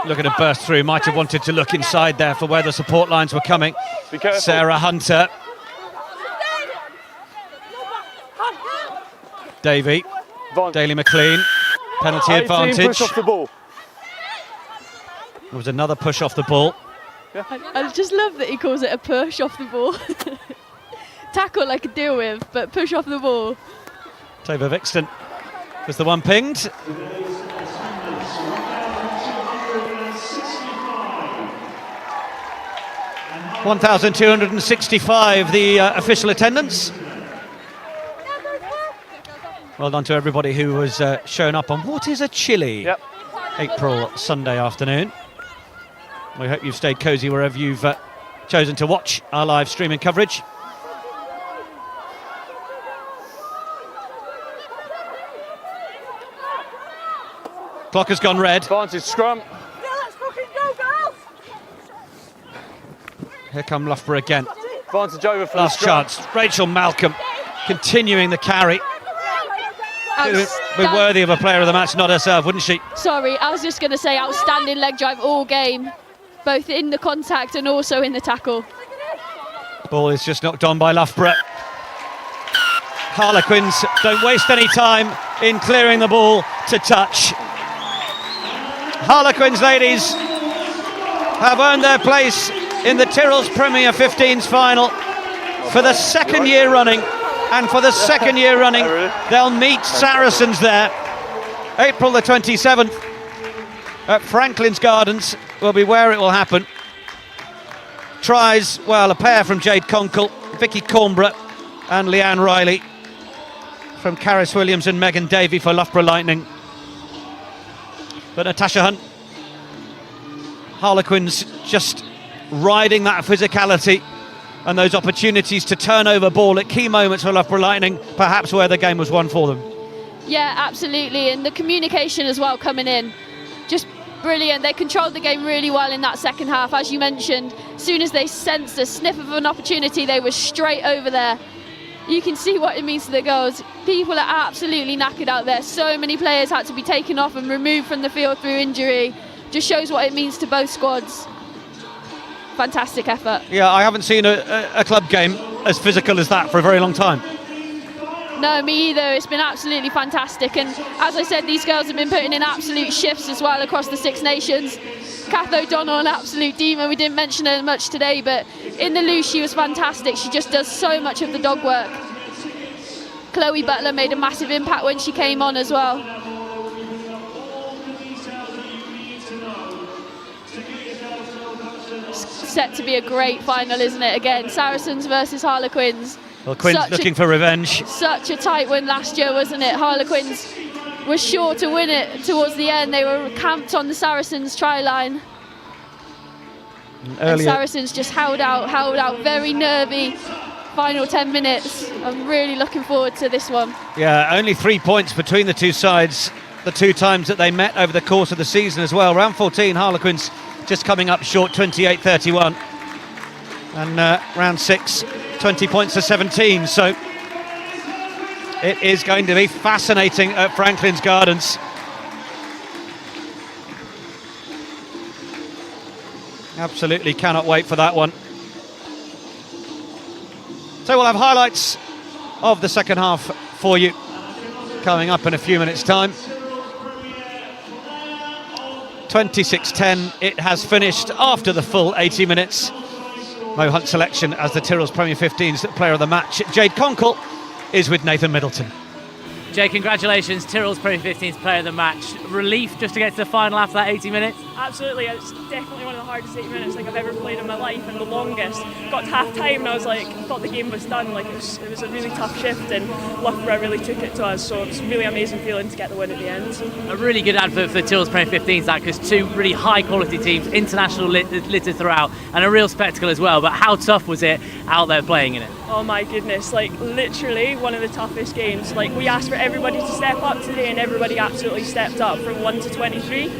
looking to burst through. Might have wanted to look inside there for where the support lines were coming. Be careful. Sarah Hunter. Davey. Daly McLean. Penalty 18, advantage. push off the ball. There was another push off the ball. I just love that he calls it a push off the ball. Tackle I could deal with, but push off the ball. Tova Vixton was the one pinged. 1,265 the official attendance. Well done to everybody who was shown up on what is a chilly April Sunday afternoon. We hope you've stayed cosy wherever you've chosen to watch our live streaming coverage. Clock has gone red. Advantage scrum. Here come Loughborough again. Advantage over for Last the scrum. chance. Rachel Malcolm continuing the carry. Be worthy of a player of the match, not herself, wouldn't she? Sorry, I was just going to say outstanding leg drive all game, both in the contact and also in the tackle. Ball is just knocked on by Loughborough. Harlequins don't waste any time in clearing the ball to touch. Harlequins ladies have earned their place in the Tyrrells Premier 15s final for the second year running, and for the second year running they'll meet Saracens there. April the 27th at Franklin's Gardens will be where it will happen. Tries, well, a pair from Jade Conkle, Vicky Cornborough and Leanne Riley from Caris Williams and Megan Davey for Loughborough Lightning. But Natasha Hunt, Harlequins just riding that physicality and those opportunities to turn over ball at key moments for Loughborough Lightning, perhaps where the game was won for them. Yeah, absolutely, and the communication as well coming in, just brilliant. They controlled the game really well in that second half, as you mentioned. As soon as they sensed a sniff of an opportunity, they were straight over there. You can see what it means to the girls. People are absolutely knackered out there. So many players had to be taken off and removed from the field through injury. Just shows what it means to both squads. Fantastic effort. Yeah, I haven't seen a club game as physical as that for a very long time. No, me either. It's been absolutely fantastic. And as I said, these girls have been putting in absolute shifts as well across the Six Nations. Kath O'Donnell, an absolute demon. We didn't mention her much today, but in the loose, she was fantastic. She just does so much of the dog work. Chloe Butler made a massive impact when she came on as well. Set to be a great final, isn't it? Again, Saracens versus Harlequins. Well, Quinn's looking for revenge. Such a tight win last year, wasn't it? Harlequins were sure to win it towards the end. They were camped on the Saracens try line. And Saracens just held out, very nervy. Final 10 minutes. I'm really looking forward to this one. Yeah, only 3 points between the two sides, the two times that they met over the course of the season as well. Round 14, Harlequins just coming up short, 28-31. And round 6, 20 points to 17. So it is going to be fascinating at Franklin's Gardens. Absolutely cannot wait for that one. So we'll have highlights of the second half for you coming up in a few minutes' time. 26-10, it has finished after the full 80 minutes. Mo Hunt's selection as the Tyrrells Premier 15's player of the match. Jade Conkle is with Nathan Middleton. Jay, congratulations, Tyrrells Premier 15's player of the match. Relief just to get to the final after that 80 minutes? Absolutely, it's definitely one of the hardest 80 minutes I've ever played in my life, and the longest. Got to half time and I was like, I thought the game was done. Like it was a really tough shift, and Loughborough really took it to us, so it was a really amazing feeling to get the win at the end. A really good advert for the Tyrrells Premier 15's, that, because two really high quality teams, international littered throughout, and a real spectacle as well. But how tough was it out there playing in it? Oh my goodness, like literally one of the toughest games. Like we asked for everybody to step up today, and everybody absolutely stepped up from 1 to 22.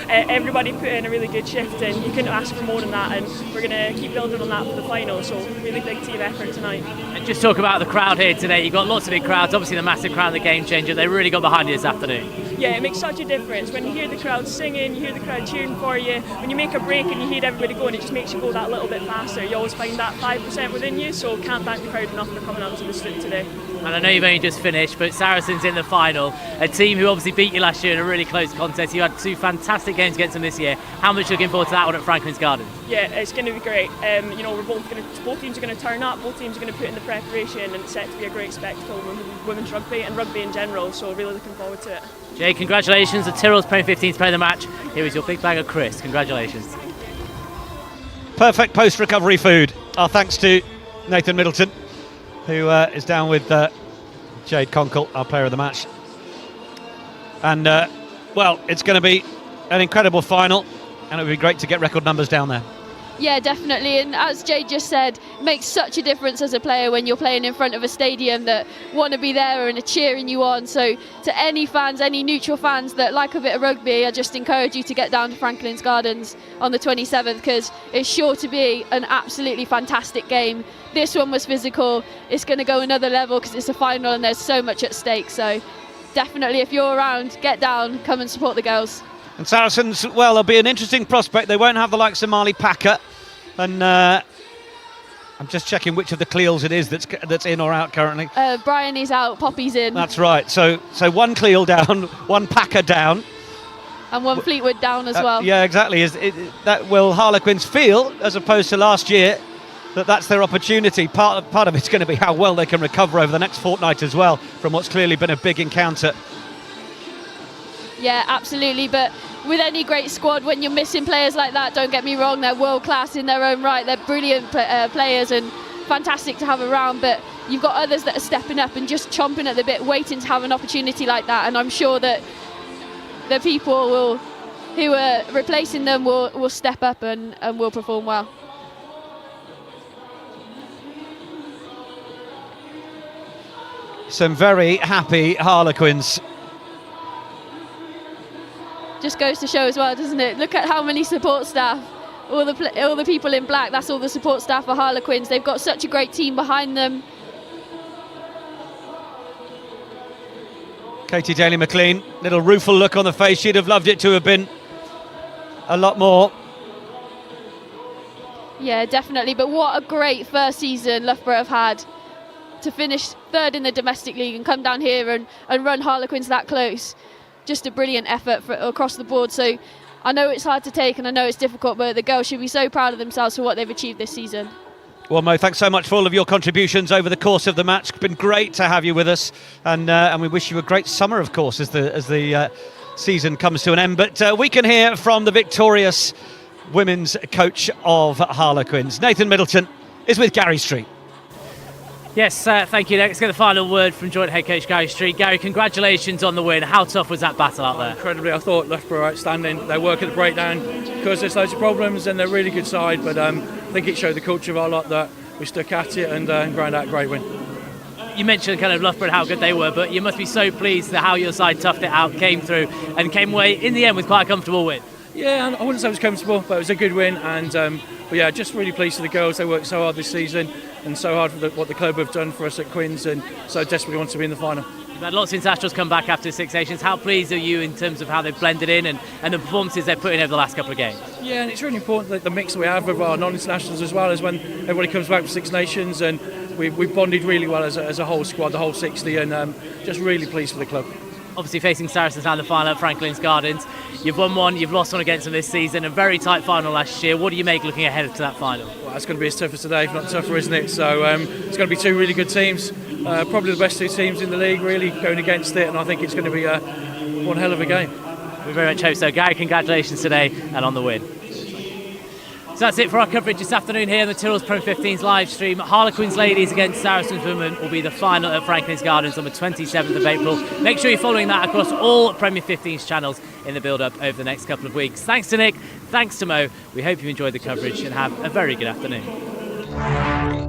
Everybody put in a really good shift, and you couldn't ask for more than that, and we're going to keep building on that for the final, so really big team effort tonight. And just talk about the crowd here today. You've got lots of big crowds, obviously the massive crowd, the game changer. They really got behind you this afternoon. Yeah, it makes such a difference when you hear the crowd singing, you hear the crowd cheering for you. When you make a break and you hear everybody going, it just makes you go that little bit faster. You always find that 5% within you, so can't thank the crowd enough for coming out to the street today. And I know you've only just finished, but Saracens in the final, a team who obviously beat you last year in a really close contest. You had two fantastic games against them this year. How much looking forward to that one at Franklin's Gardens? Yeah, it's going to be great. You know, both teams are going to turn up, both teams are going to put in the preparation, and it's set to be a great spectacle, women's rugby and rugby in general, so really looking forward to it. Jay, congratulations, the Tyrrells Premier 15's player of the match. Here is your big bag of crisps. Congratulations. Perfect post-recovery food. Our thanks to Nathan Middleton, who is down with Jade Conkle, our player of the match. And, well, it's going to be an incredible final, and it would be great to get record numbers down there. Yeah, definitely, and as Jay just said, it makes such a difference as a player when you're playing in front of a stadium that want to be there and are cheering you on. So to any fans, any neutral fans that like a bit of rugby, I just encourage you to get down to Franklin's Gardens on the 27th, because it's sure to be an absolutely fantastic game. This one was physical, it's going to go another level because it's a final and there's so much at stake. So definitely, if you're around, get down, come and support the girls. And Saracens, well, they'll be an interesting prospect. They won't have the likes of Marley Packer. And I'm just checking which of the Cleals it is that's in or out currently. Brian is out, Poppy's in. That's right. So one Cleal down, one Packer down. And one Fleetwood down as well. Yeah, exactly. That will Harlequins feel, as opposed to last year, that's their opportunity. Part of it's going to be how well they can recover over the next fortnight as well, from what's clearly been a big encounter. Yeah, absolutely. But with any great squad, when you're missing players like that, don't get me wrong, they're world class in their own right. They're brilliant players and fantastic to have around. But you've got others that are stepping up and just chomping at the bit, waiting to have an opportunity like that. And I'm sure that the people who are replacing them will step up and will perform well. Some very happy Harlequins. Just goes to show as well, doesn't it? Look at how many support staff, all the people in black, that's all the support staff for Harlequins. They've got such a great team behind them. Katie Daly-McLean, little rueful look on the face. She'd have loved it to have been a lot more. Yeah, definitely. But what a great first season Loughborough have had. To finish third in the domestic league and come down here and run Harlequins that close. Just a brilliant effort across the board. So I know it's hard to take and I know it's difficult, but the girls should be so proud of themselves for what they've achieved this season. Well, Mo, thanks so much for all of your contributions over the course of the match. It's been great to have you with us, and we wish you a great summer, of course, as the season comes to an end. But we can hear from the victorious women's coach of Harlequins. Nathan Middleton is with Gary Street. Yes, thank you. Let's get the final word from joint head coach Gary Street. Gary, congratulations on the win. How tough was that battle out there? Incredibly, I thought Loughborough were outstanding. They work at the breakdown because there's loads of problems and they're a really good side, but I think it showed the culture of our lot that we stuck at it and ground out a great win. You mentioned kind of Loughborough and how good they were, but you must be so pleased at how your side toughed it out, came through and came away in the end with quite a comfortable win. Yeah, I wouldn't say it was comfortable, but it was a good win, and but yeah, just really pleased with the girls. They worked so hard this season and so hard for what the club have done for us at Quins, and so desperately want to be in the final. You've had lots of internationals come back after 6 Nations. How pleased are you in terms of how they've blended in and the performances they've put in over the last couple of games? Yeah, and it's really important that the mix we have of our non-internationals as well, as when everybody comes back for 6 Nations, and we've bonded really well as a whole squad, the whole 60, and just really pleased for the club. Obviously facing Saracens now in the final at Franklin's Gardens. You've won one, you've lost one against them this season, a very tight final last year. What do you make looking ahead to that final? Well, it's going to be as tough as today, if not tougher, isn't it? So it's going to be 2 really good teams, probably the best 2 teams in the league really going against it, and I think it's going to be one hell of a game. We very much hope so. Gary, congratulations today and on the win. So that's it for our coverage this afternoon here on the Tyrrells Premier 15's live stream. Harlequins ladies against Saracens women will be the final at Franklin's Gardens on the 27th of April. Make sure you're following that across all Premier 15's channels in the build-up over the next couple of weeks. Thanks to Nick, thanks to Mo. We hope you enjoyed the coverage and have a very good afternoon.